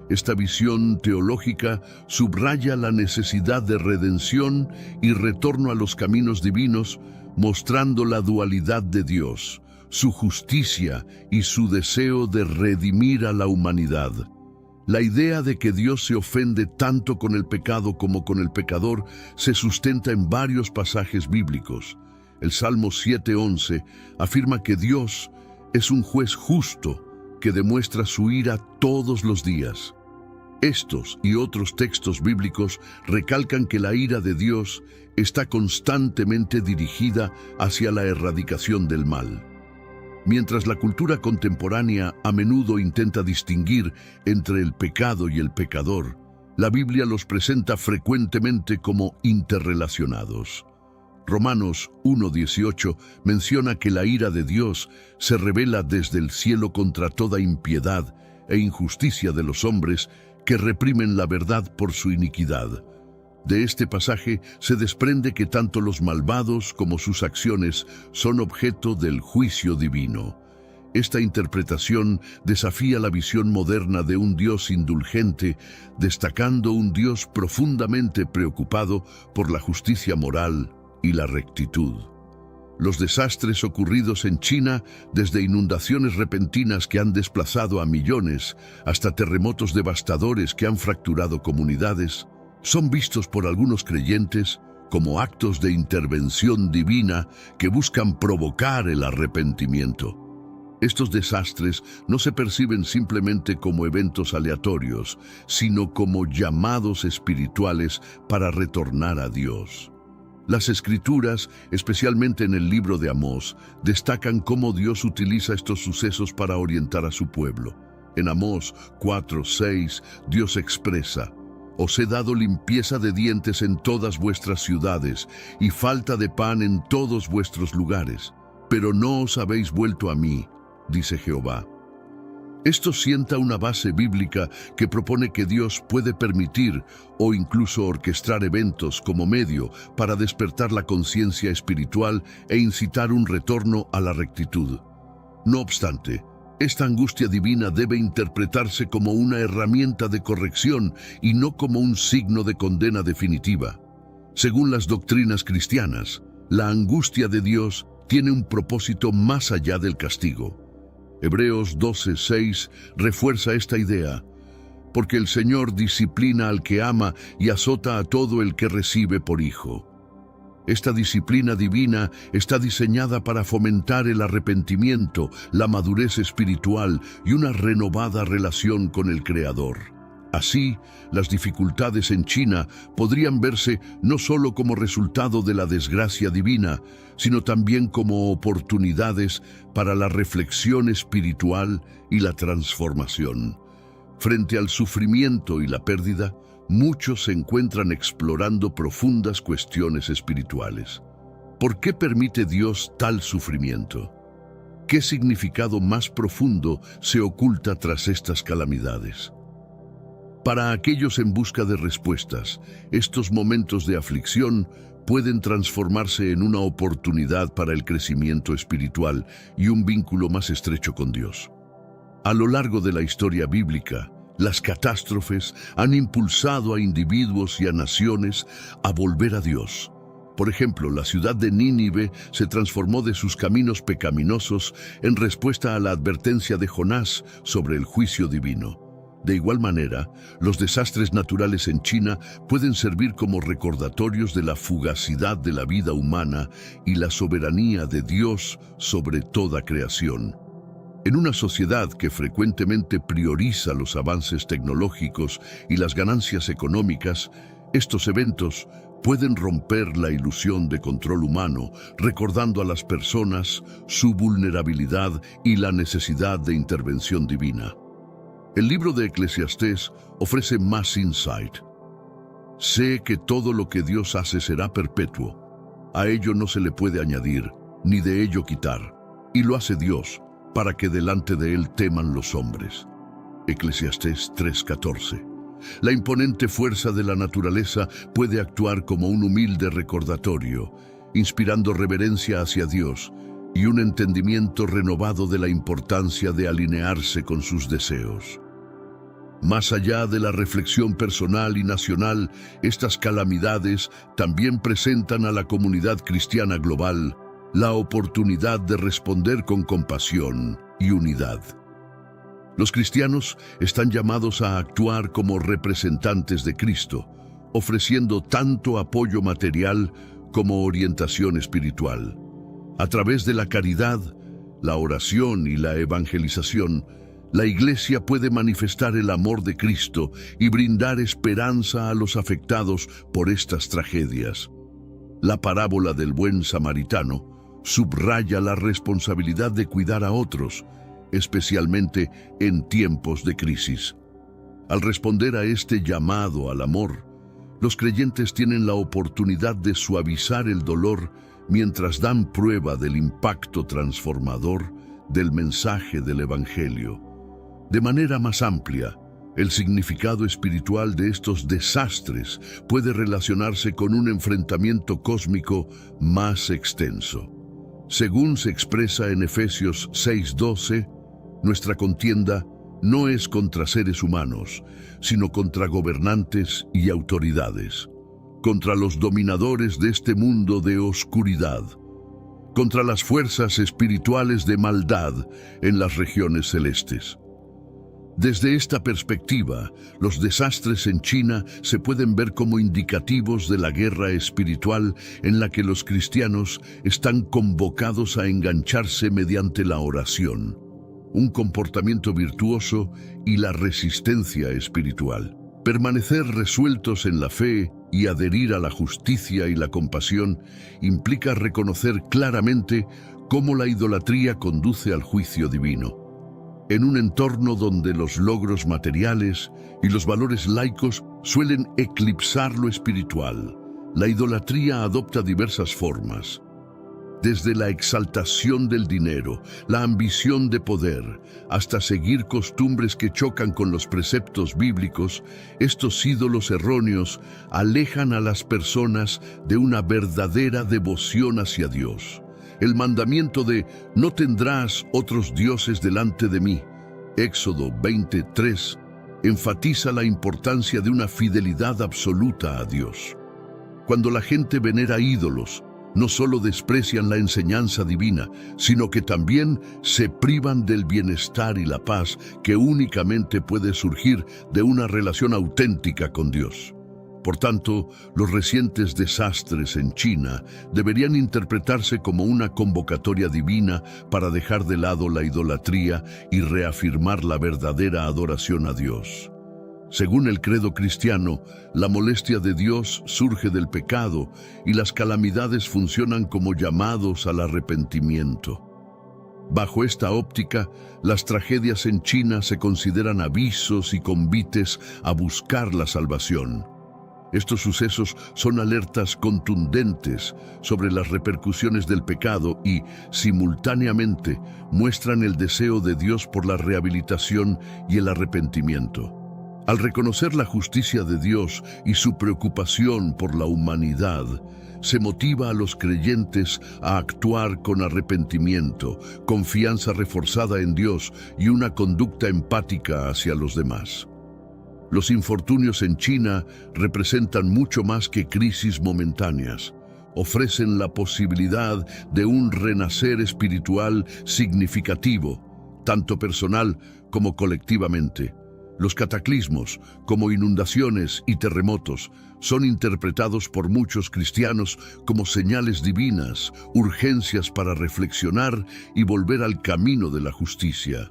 Esta visión teológica subraya la necesidad de redención y retorno a los caminos divinos, mostrando la dualidad de Dios, su justicia y su deseo de redimir a la humanidad. La idea de que Dios se ofende tanto con el pecado como con el pecador se sustenta en varios pasajes bíblicos. El Salmo 7:11 afirma que Dios es un juez justo que demuestra su ira todos los días. Estos y otros textos bíblicos recalcan que la ira de Dios está constantemente dirigida hacia la erradicación del mal. Mientras la cultura contemporánea a menudo intenta distinguir entre el pecado y el pecador, la Biblia los presenta frecuentemente como interrelacionados. Romanos 1:18 menciona que la ira de Dios se revela desde el cielo contra toda impiedad e injusticia de los hombres que reprimen la verdad por su iniquidad. De este pasaje se desprende que tanto los malvados como sus acciones son objeto del juicio divino. Esta interpretación desafía la visión moderna de un Dios indulgente, destacando un Dios profundamente preocupado por la justicia moral y la rectitud. Los desastres ocurridos en China, desde inundaciones repentinas que han desplazado a millones hasta terremotos devastadores que han fracturado comunidades, son vistos por algunos creyentes como actos de intervención divina que buscan provocar el arrepentimiento. Estos desastres no se perciben simplemente como eventos aleatorios, sino como llamados espirituales para retornar a Dios. Las Escrituras, especialmente en el libro de Amós, destacan cómo Dios utiliza estos sucesos para orientar a su pueblo. En Amós 4:6, Dios expresa: «Os he dado limpieza de dientes en todas vuestras ciudades, y falta de pan en todos vuestros lugares. Pero no os habéis vuelto a mí, dice Jehová». Esto sienta una base bíblica que propone que Dios puede permitir o incluso orquestar eventos como medio para despertar la conciencia espiritual e incitar un retorno a la rectitud. No obstante, esta angustia divina debe interpretarse como una herramienta de corrección y no como un signo de condena definitiva. Según las doctrinas cristianas, la angustia de Dios tiene un propósito más allá del castigo. Hebreos 12:6 refuerza esta idea: «Porque el Señor disciplina al que ama y azota a todo el que recibe por hijo». Esta disciplina divina está diseñada para fomentar el arrepentimiento, la madurez espiritual y una renovada relación con el Creador. Así, las dificultades en China podrían verse no solo como resultado de la desgracia divina, sino también como oportunidades para la reflexión espiritual y la transformación. Frente al sufrimiento y la pérdida, muchos se encuentran explorando profundas cuestiones espirituales. ¿Por qué permite Dios tal sufrimiento? ¿Qué significado más profundo se oculta tras estas calamidades? Para aquellos en busca de respuestas, estos momentos de aflicción pueden transformarse en una oportunidad para el crecimiento espiritual y un vínculo más estrecho con Dios. A lo largo de la historia bíblica, las catástrofes han impulsado a individuos y a naciones a volver a Dios. Por ejemplo, la ciudad de Nínive se transformó de sus caminos pecaminosos en respuesta a la advertencia de Jonás sobre el juicio divino. De igual manera, los desastres naturales en China pueden servir como recordatorios de la fugacidad de la vida humana y la soberanía de Dios sobre toda creación. En una sociedad que frecuentemente prioriza los avances tecnológicos y las ganancias económicas, estos eventos pueden romper la ilusión de control humano, recordando a las personas su vulnerabilidad y la necesidad de intervención divina. El libro de Eclesiastés ofrece más insight. Sé que todo lo que Dios hace será perpetuo. A ello no se le puede añadir, ni de ello quitar. Y lo hace Dios, para que delante de Él teman los hombres. Eclesiastés 3:14. La imponente fuerza de la naturaleza puede actuar como un humilde recordatorio, inspirando reverencia hacia Dios y un entendimiento renovado de la importancia de alinearse con sus deseos. Más allá de la reflexión personal y nacional, estas calamidades también presentan a la comunidad cristiana global la oportunidad de responder con compasión y unidad. Los cristianos están llamados a actuar como representantes de Cristo, ofreciendo tanto apoyo material como orientación espiritual. A través de la caridad, la oración y la evangelización, la Iglesia puede manifestar el amor de Cristo y brindar esperanza a los afectados por estas tragedias. La parábola del buen samaritano subraya la responsabilidad de cuidar a otros, especialmente en tiempos de crisis. Al responder a este llamado al amor, los creyentes tienen la oportunidad de suavizar el dolor mientras dan prueba del impacto transformador del mensaje del Evangelio. De manera más amplia, el significado espiritual de estos desastres puede relacionarse con un enfrentamiento cósmico más extenso. Según se expresa en Efesios 6:12, nuestra contienda no es contra seres humanos, sino contra gobernantes y autoridades, contra los dominadores de este mundo de oscuridad, contra las fuerzas espirituales de maldad en las regiones celestes. Desde esta perspectiva, los desastres en China se pueden ver como indicativos de la guerra espiritual en la que los cristianos están convocados a engancharse mediante la oración, un comportamiento virtuoso y la resistencia espiritual. Permanecer resueltos en la fe y adherir a la justicia y la compasión implica reconocer claramente cómo la idolatría conduce al juicio divino. En un entorno donde los logros materiales y los valores laicos suelen eclipsar lo espiritual, la idolatría adopta diversas formas. Desde la exaltación del dinero, la ambición de poder, hasta seguir costumbres que chocan con los preceptos bíblicos, estos ídolos erróneos alejan a las personas de una verdadera devoción hacia Dios. El mandamiento de «No tendrás otros dioses delante de mí», Éxodo 20:3, enfatiza la importancia de una fidelidad absoluta a Dios. Cuando la gente venera ídolos, no solo desprecian la enseñanza divina, sino que también se privan del bienestar y la paz que únicamente puede surgir de una relación auténtica con Dios. Por tanto, los recientes desastres en China deberían interpretarse como una convocatoria divina para dejar de lado la idolatría y reafirmar la verdadera adoración a Dios. Según el credo cristiano, la molestia de Dios surge del pecado y las calamidades funcionan como llamados al arrepentimiento. Bajo esta óptica, las tragedias en China se consideran avisos y convites a buscar la salvación. Estos sucesos son alertas contundentes sobre las repercusiones del pecado y, simultáneamente, muestran el deseo de Dios por la rehabilitación y el arrepentimiento. Al reconocer la justicia de Dios y su preocupación por la humanidad, se motiva a los creyentes a actuar con arrepentimiento, confianza reforzada en Dios y una conducta empática hacia los demás. Los infortunios en China representan mucho más que crisis momentáneas. Ofrecen la posibilidad de un renacer espiritual significativo, tanto personal como colectivamente. Los cataclismos, como inundaciones y terremotos, son interpretados por muchos cristianos como señales divinas, urgencias para reflexionar y volver al camino de la justicia.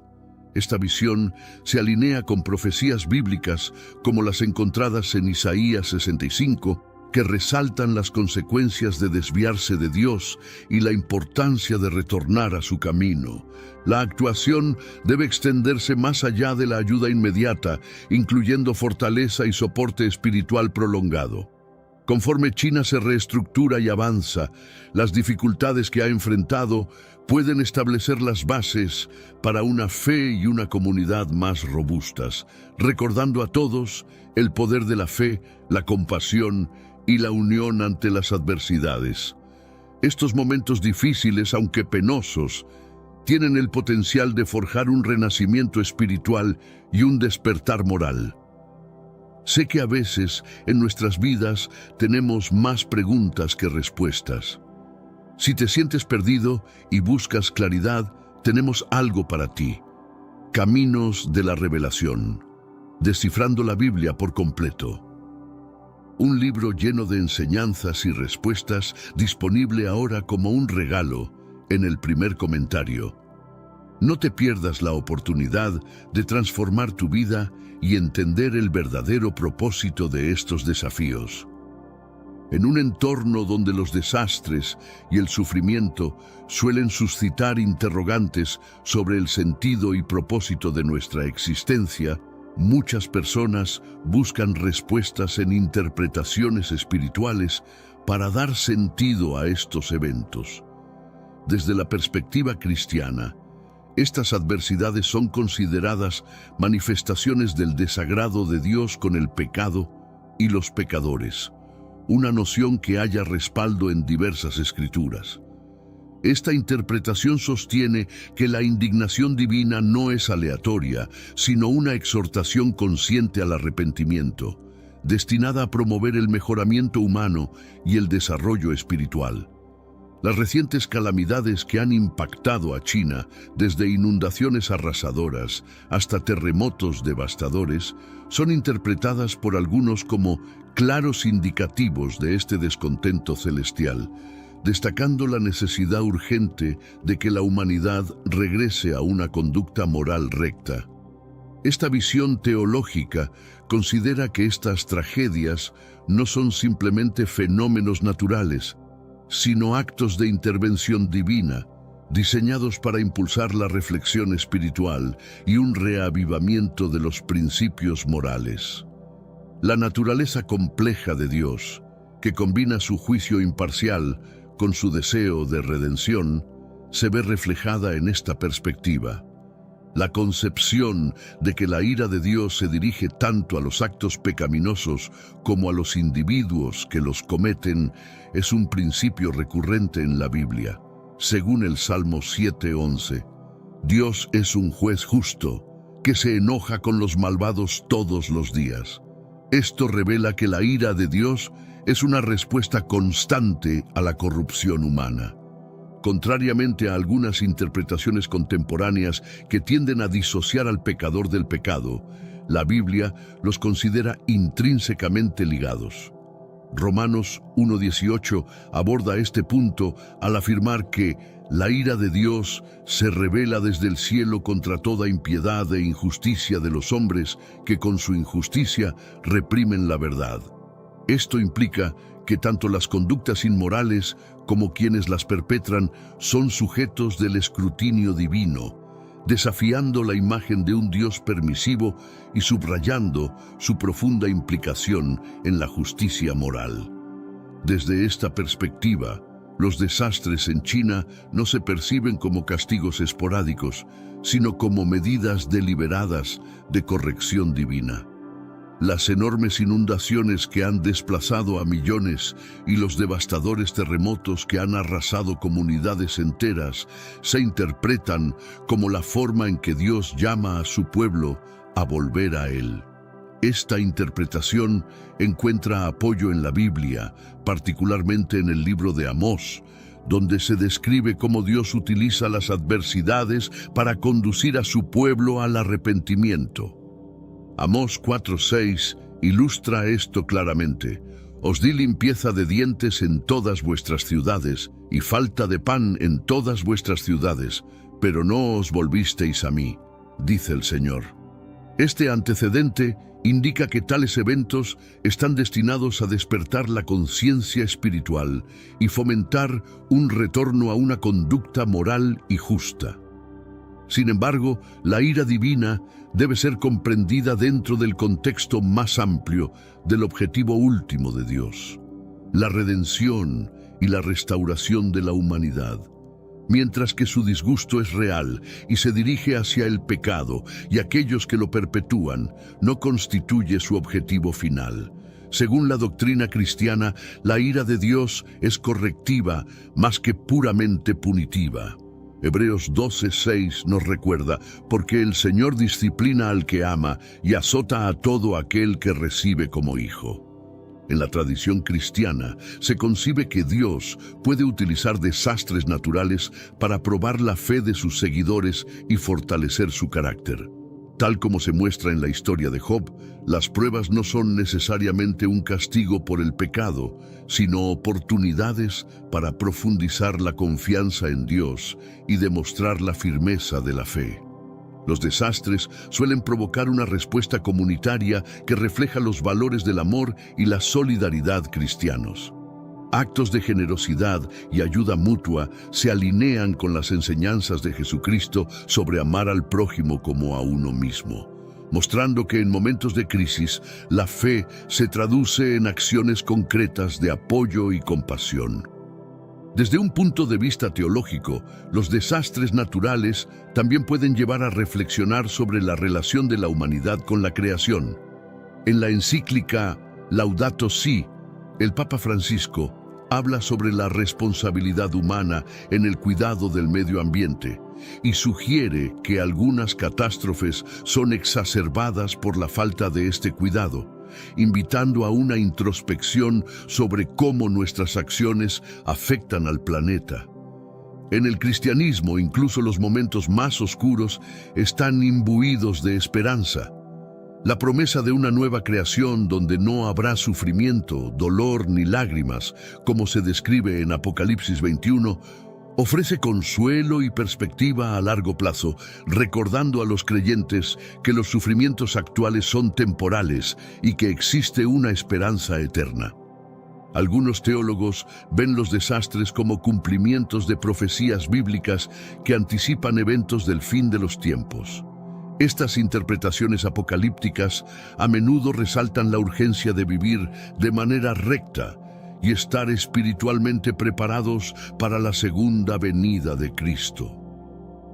Esta visión se alinea con profecías bíblicas como las encontradas en Isaías 65, que resaltan las consecuencias de desviarse de Dios y la importancia de retornar a su camino. La actuación debe extenderse más allá de la ayuda inmediata, incluyendo fortaleza y soporte espiritual prolongado. Conforme China se reestructura y avanza, las dificultades que ha enfrentado pueden establecer las bases para una fe y una comunidad más robustas, recordando a todos el poder de la fe, la compasión y la unión ante las adversidades. Estos momentos difíciles, aunque penosos, tienen el potencial de forjar un renacimiento espiritual y un despertar moral. Sé que a veces en nuestras vidas tenemos más preguntas que respuestas. Si te sientes perdido y buscas claridad, tenemos algo para ti. Caminos de la Revelación, descifrando la Biblia por completo. Un libro lleno de enseñanzas y respuestas, disponible ahora como un regalo en el primer comentario. No te pierdas la oportunidad de transformar tu vida y entender el verdadero propósito de estos desafíos. En un entorno donde los desastres y el sufrimiento suelen suscitar interrogantes sobre el sentido y propósito de nuestra existencia, muchas personas buscan respuestas en interpretaciones espirituales para dar sentido a estos eventos. Desde la perspectiva cristiana, estas adversidades son consideradas manifestaciones del desagrado de Dios con el pecado y los pecadores, una noción que halla respaldo en diversas escrituras. Esta interpretación sostiene que la indignación divina no es aleatoria, sino una exhortación consciente al arrepentimiento, destinada a promover el mejoramiento humano y el desarrollo espiritual. Las recientes calamidades que han impactado a China, desde inundaciones arrasadoras hasta terremotos devastadores, son interpretadas por algunos como claros indicativos de este descontento celestial, destacando la necesidad urgente de que la humanidad regrese a una conducta moral recta. Esta visión teológica considera que estas tragedias no son simplemente fenómenos naturales, sino actos de intervención divina, diseñados para impulsar la reflexión espiritual y un reavivamiento de los principios morales. La naturaleza compleja de Dios, que combina su juicio imparcial con su deseo de redención, se ve reflejada en esta perspectiva. La concepción de que la ira de Dios se dirige tanto a los actos pecaminosos como a los individuos que los cometen es un principio recurrente en la Biblia. Según el Salmo 7:11, Dios es un juez justo que se enoja con los malvados todos los días. Esto revela que la ira de Dios es una respuesta constante a la corrupción humana. Contrariamente a algunas interpretaciones contemporáneas que tienden a disociar al pecador del pecado, la Biblia los considera intrínsecamente ligados. Romanos 1:18 aborda este punto al afirmar que la ira de Dios se revela desde el cielo contra toda impiedad e injusticia de los hombres que con su injusticia reprimen la verdad. Esto implica que tanto las conductas inmorales como quienes las perpetran son sujetos del escrutinio divino, desafiando la imagen de un Dios permisivo y subrayando su profunda implicación en la justicia moral. Desde esta perspectiva, los desastres en China no se perciben como castigos esporádicos, sino como medidas deliberadas de corrección divina. Las enormes inundaciones que han desplazado a millones y los devastadores terremotos que han arrasado comunidades enteras se interpretan como la forma en que Dios llama a su pueblo a volver a Él. Esta interpretación encuentra apoyo en la Biblia, particularmente en el libro de Amós, donde se describe cómo Dios utiliza las adversidades para conducir a su pueblo al arrepentimiento. Amós 4:6 ilustra esto claramente. Os di limpieza de dientes en todas vuestras ciudades, y falta de pan en todas vuestras ciudades, pero no os volvisteis a mí, dice el Señor. Este antecedente indica que tales eventos están destinados a despertar la conciencia espiritual y fomentar un retorno a una conducta moral y justa. Sin embargo, la ira divina debe ser comprendida dentro del contexto más amplio del objetivo último de Dios, la redención y la restauración de la humanidad. Mientras que su disgusto es real y se dirige hacia el pecado y aquellos que lo perpetúan, no constituye su objetivo final. Según la doctrina cristiana, la ira de Dios es correctiva más que puramente punitiva. Hebreos 12:6 nos recuerda, porque el Señor disciplina al que ama y azota a todo aquel que recibe como hijo. En la tradición cristiana se concibe que Dios puede utilizar desastres naturales para probar la fe de sus seguidores y fortalecer su carácter. Tal como se muestra en la historia de Job, las pruebas no son necesariamente un castigo por el pecado, sino oportunidades para profundizar la confianza en Dios y demostrar la firmeza de la fe. Los desastres suelen provocar una respuesta comunitaria que refleja los valores del amor y la solidaridad cristianos. Actos de generosidad y ayuda mutua se alinean con las enseñanzas de Jesucristo sobre amar al prójimo como a uno mismo, mostrando que en momentos de crisis la fe se traduce en acciones concretas de apoyo y compasión. Desde un punto de vista teológico, los desastres naturales también pueden llevar a reflexionar sobre la relación de la humanidad con la creación. En la encíclica Laudato Si, el Papa Francisco habla sobre la responsabilidad humana en el cuidado del medio ambiente y sugiere que algunas catástrofes son exacerbadas por la falta de este cuidado, invitando a una introspección sobre cómo nuestras acciones afectan al planeta. En el cristianismo, incluso los momentos más oscuros están imbuidos de esperanza. La promesa de una nueva creación donde no habrá sufrimiento, dolor ni lágrimas, como se describe en Apocalipsis 21, ofrece consuelo y perspectiva a largo plazo, recordando a los creyentes que los sufrimientos actuales son temporales y que existe una esperanza eterna. Algunos teólogos ven los desastres como cumplimientos de profecías bíblicas que anticipan eventos del fin de los tiempos. Estas interpretaciones apocalípticas a menudo resaltan la urgencia de vivir de manera recta y estar espiritualmente preparados para la segunda venida de Cristo.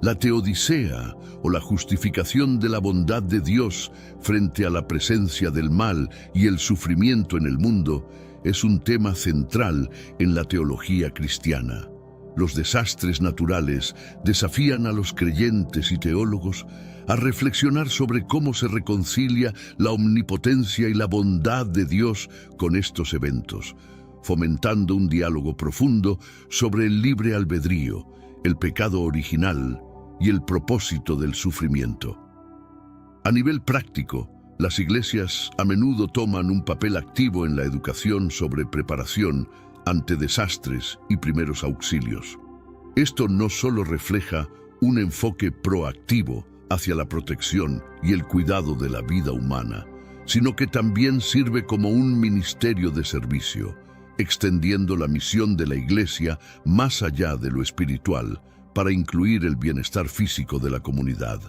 La teodicea, o la justificación de la bondad de Dios frente a la presencia del mal y el sufrimiento en el mundo, es un tema central en la teología cristiana. Los desastres naturales desafían a los creyentes y teólogos a reflexionar sobre cómo se reconcilia la omnipotencia y la bondad de Dios con estos eventos, fomentando un diálogo profundo sobre el libre albedrío, el pecado original y el propósito del sufrimiento. A nivel práctico, las iglesias a menudo toman un papel activo en la educación sobre preparación ante desastres y primeros auxilios. Esto no solo refleja un enfoque proactivo hacia la protección y el cuidado de la vida humana, sino que también sirve como un ministerio de servicio, extendiendo la misión de la Iglesia más allá de lo espiritual para incluir el bienestar físico de la comunidad.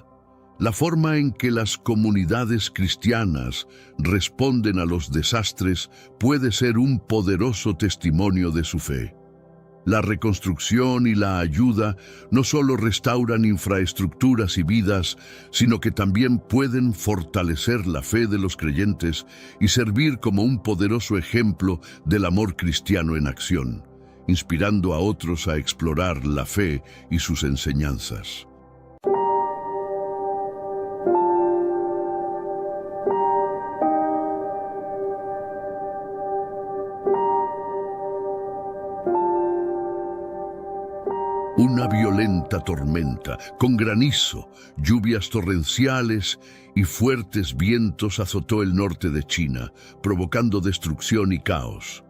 La forma en que las comunidades cristianas responden a los desastres puede ser un poderoso testimonio de su fe. La reconstrucción y la ayuda no solo restauran infraestructuras y vidas, sino que también pueden fortalecer la fe de los creyentes y servir como un poderoso ejemplo del amor cristiano en acción, inspirando a otros a explorar la fe y sus enseñanzas. Una violenta tormenta, con granizo, lluvias torrenciales y fuertes vientos azotó el norte de China, provocando destrucción y caos.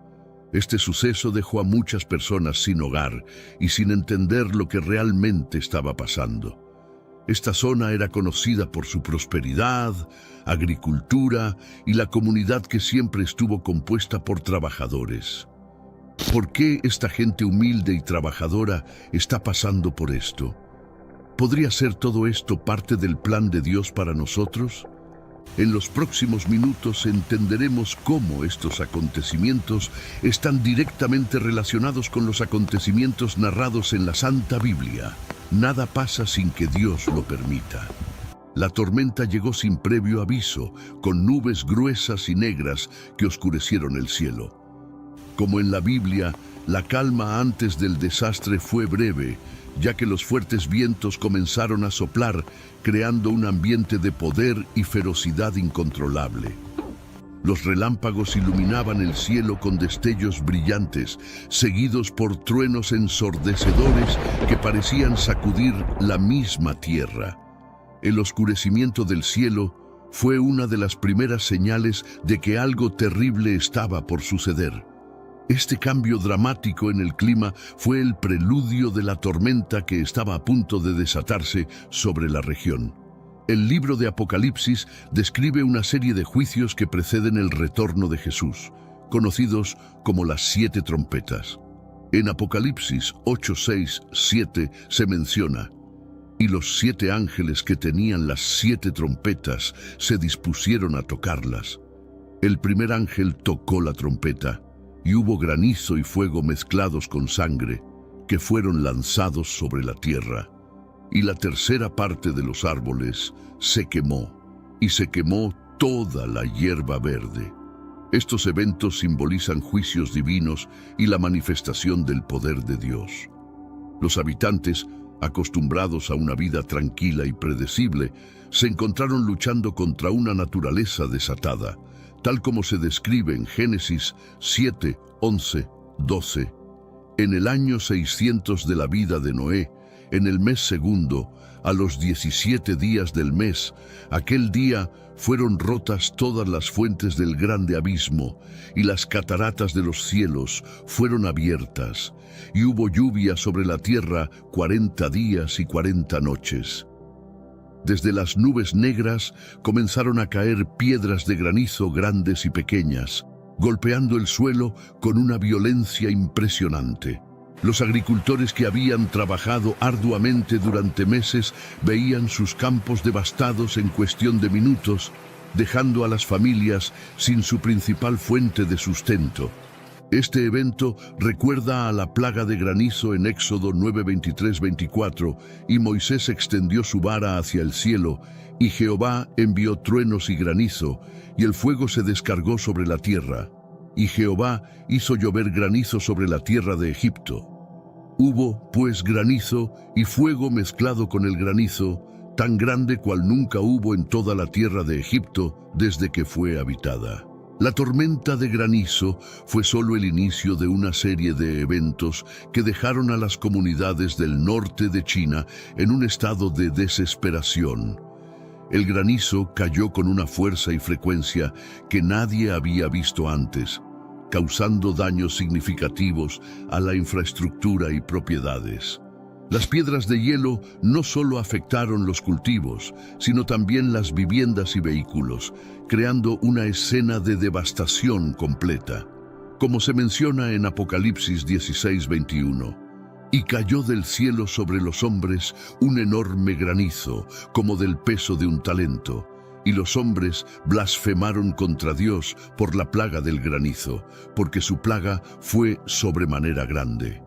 Este suceso dejó a muchas personas sin hogar y sin entender lo que realmente estaba pasando. Esta zona era conocida por su prosperidad, agricultura y la comunidad que siempre estuvo compuesta por trabajadores. ¿Por qué esta gente humilde y trabajadora está pasando por esto? ¿Podría ser todo esto parte del plan de Dios para nosotros? En los próximos minutos entenderemos cómo estos acontecimientos están directamente relacionados con los acontecimientos narrados en la Santa Biblia. Nada pasa sin que Dios lo permita. La tormenta llegó sin previo aviso, con nubes gruesas y negras que oscurecieron el cielo. Como en la Biblia, la calma antes del desastre fue breve, ya que los fuertes vientos comenzaron a soplar, creando un ambiente de poder y ferocidad incontrolable. Los relámpagos iluminaban el cielo con destellos brillantes, seguidos por truenos ensordecedores que parecían sacudir la misma tierra. El oscurecimiento del cielo fue una de las primeras señales de que algo terrible estaba por suceder. Este cambio dramático en el clima fue el preludio de la tormenta que estaba a punto de desatarse sobre la región. El libro de Apocalipsis describe una serie de juicios que preceden el retorno de Jesús, conocidos como las 7 trompetas. En Apocalipsis 8, 6, 7 se menciona: y los 7 ángeles que tenían las 7 trompetas se dispusieron a tocarlas. El primer ángel tocó la trompeta, y hubo granizo y fuego mezclados con sangre, que fueron lanzados sobre la tierra. Y la tercera parte de los árboles se quemó, y se quemó toda la hierba verde. Estos eventos simbolizan juicios divinos y la manifestación del poder de Dios. Los habitantes, acostumbrados a una vida tranquila y predecible, se encontraron luchando contra una naturaleza desatada, tal como se describe en Génesis 7, 11, 12. En el año 600 de la vida de Noé, en el mes segundo, a los 17 días del mes, aquel día fueron rotas todas las fuentes del grande abismo, y las cataratas de los cielos fueron abiertas, y hubo lluvia sobre la tierra 40 días y 40 noches. Desde las nubes negras comenzaron a caer piedras de granizo grandes y pequeñas, golpeando el suelo con una violencia impresionante. Los agricultores que habían trabajado arduamente durante meses veían sus campos devastados en cuestión de minutos, dejando a las familias sin su principal fuente de sustento. Este evento recuerda a la plaga de granizo en Éxodo 9, 23, 24, y Moisés extendió su vara hacia el cielo, y Jehová envió truenos y granizo, y el fuego se descargó sobre la tierra. Y Jehová hizo llover granizo sobre la tierra de Egipto. Hubo, pues, granizo y fuego mezclado con el granizo, tan grande cual nunca hubo en toda la tierra de Egipto desde que fue habitada. La tormenta de granizo fue solo el inicio de una serie de eventos que dejaron a las comunidades del norte de China en un estado de desesperación. El granizo cayó con una fuerza y frecuencia que nadie había visto antes, causando daños significativos a la infraestructura y propiedades. Las piedras de hielo no solo afectaron los cultivos, sino también las viviendas y vehículos, creando una escena de devastación completa. Como se menciona en Apocalipsis 16, 21, y cayó del cielo sobre los hombres un enorme granizo, como del peso de un talento, y los hombres blasfemaron contra Dios por la plaga del granizo, porque su plaga fue sobremanera grande.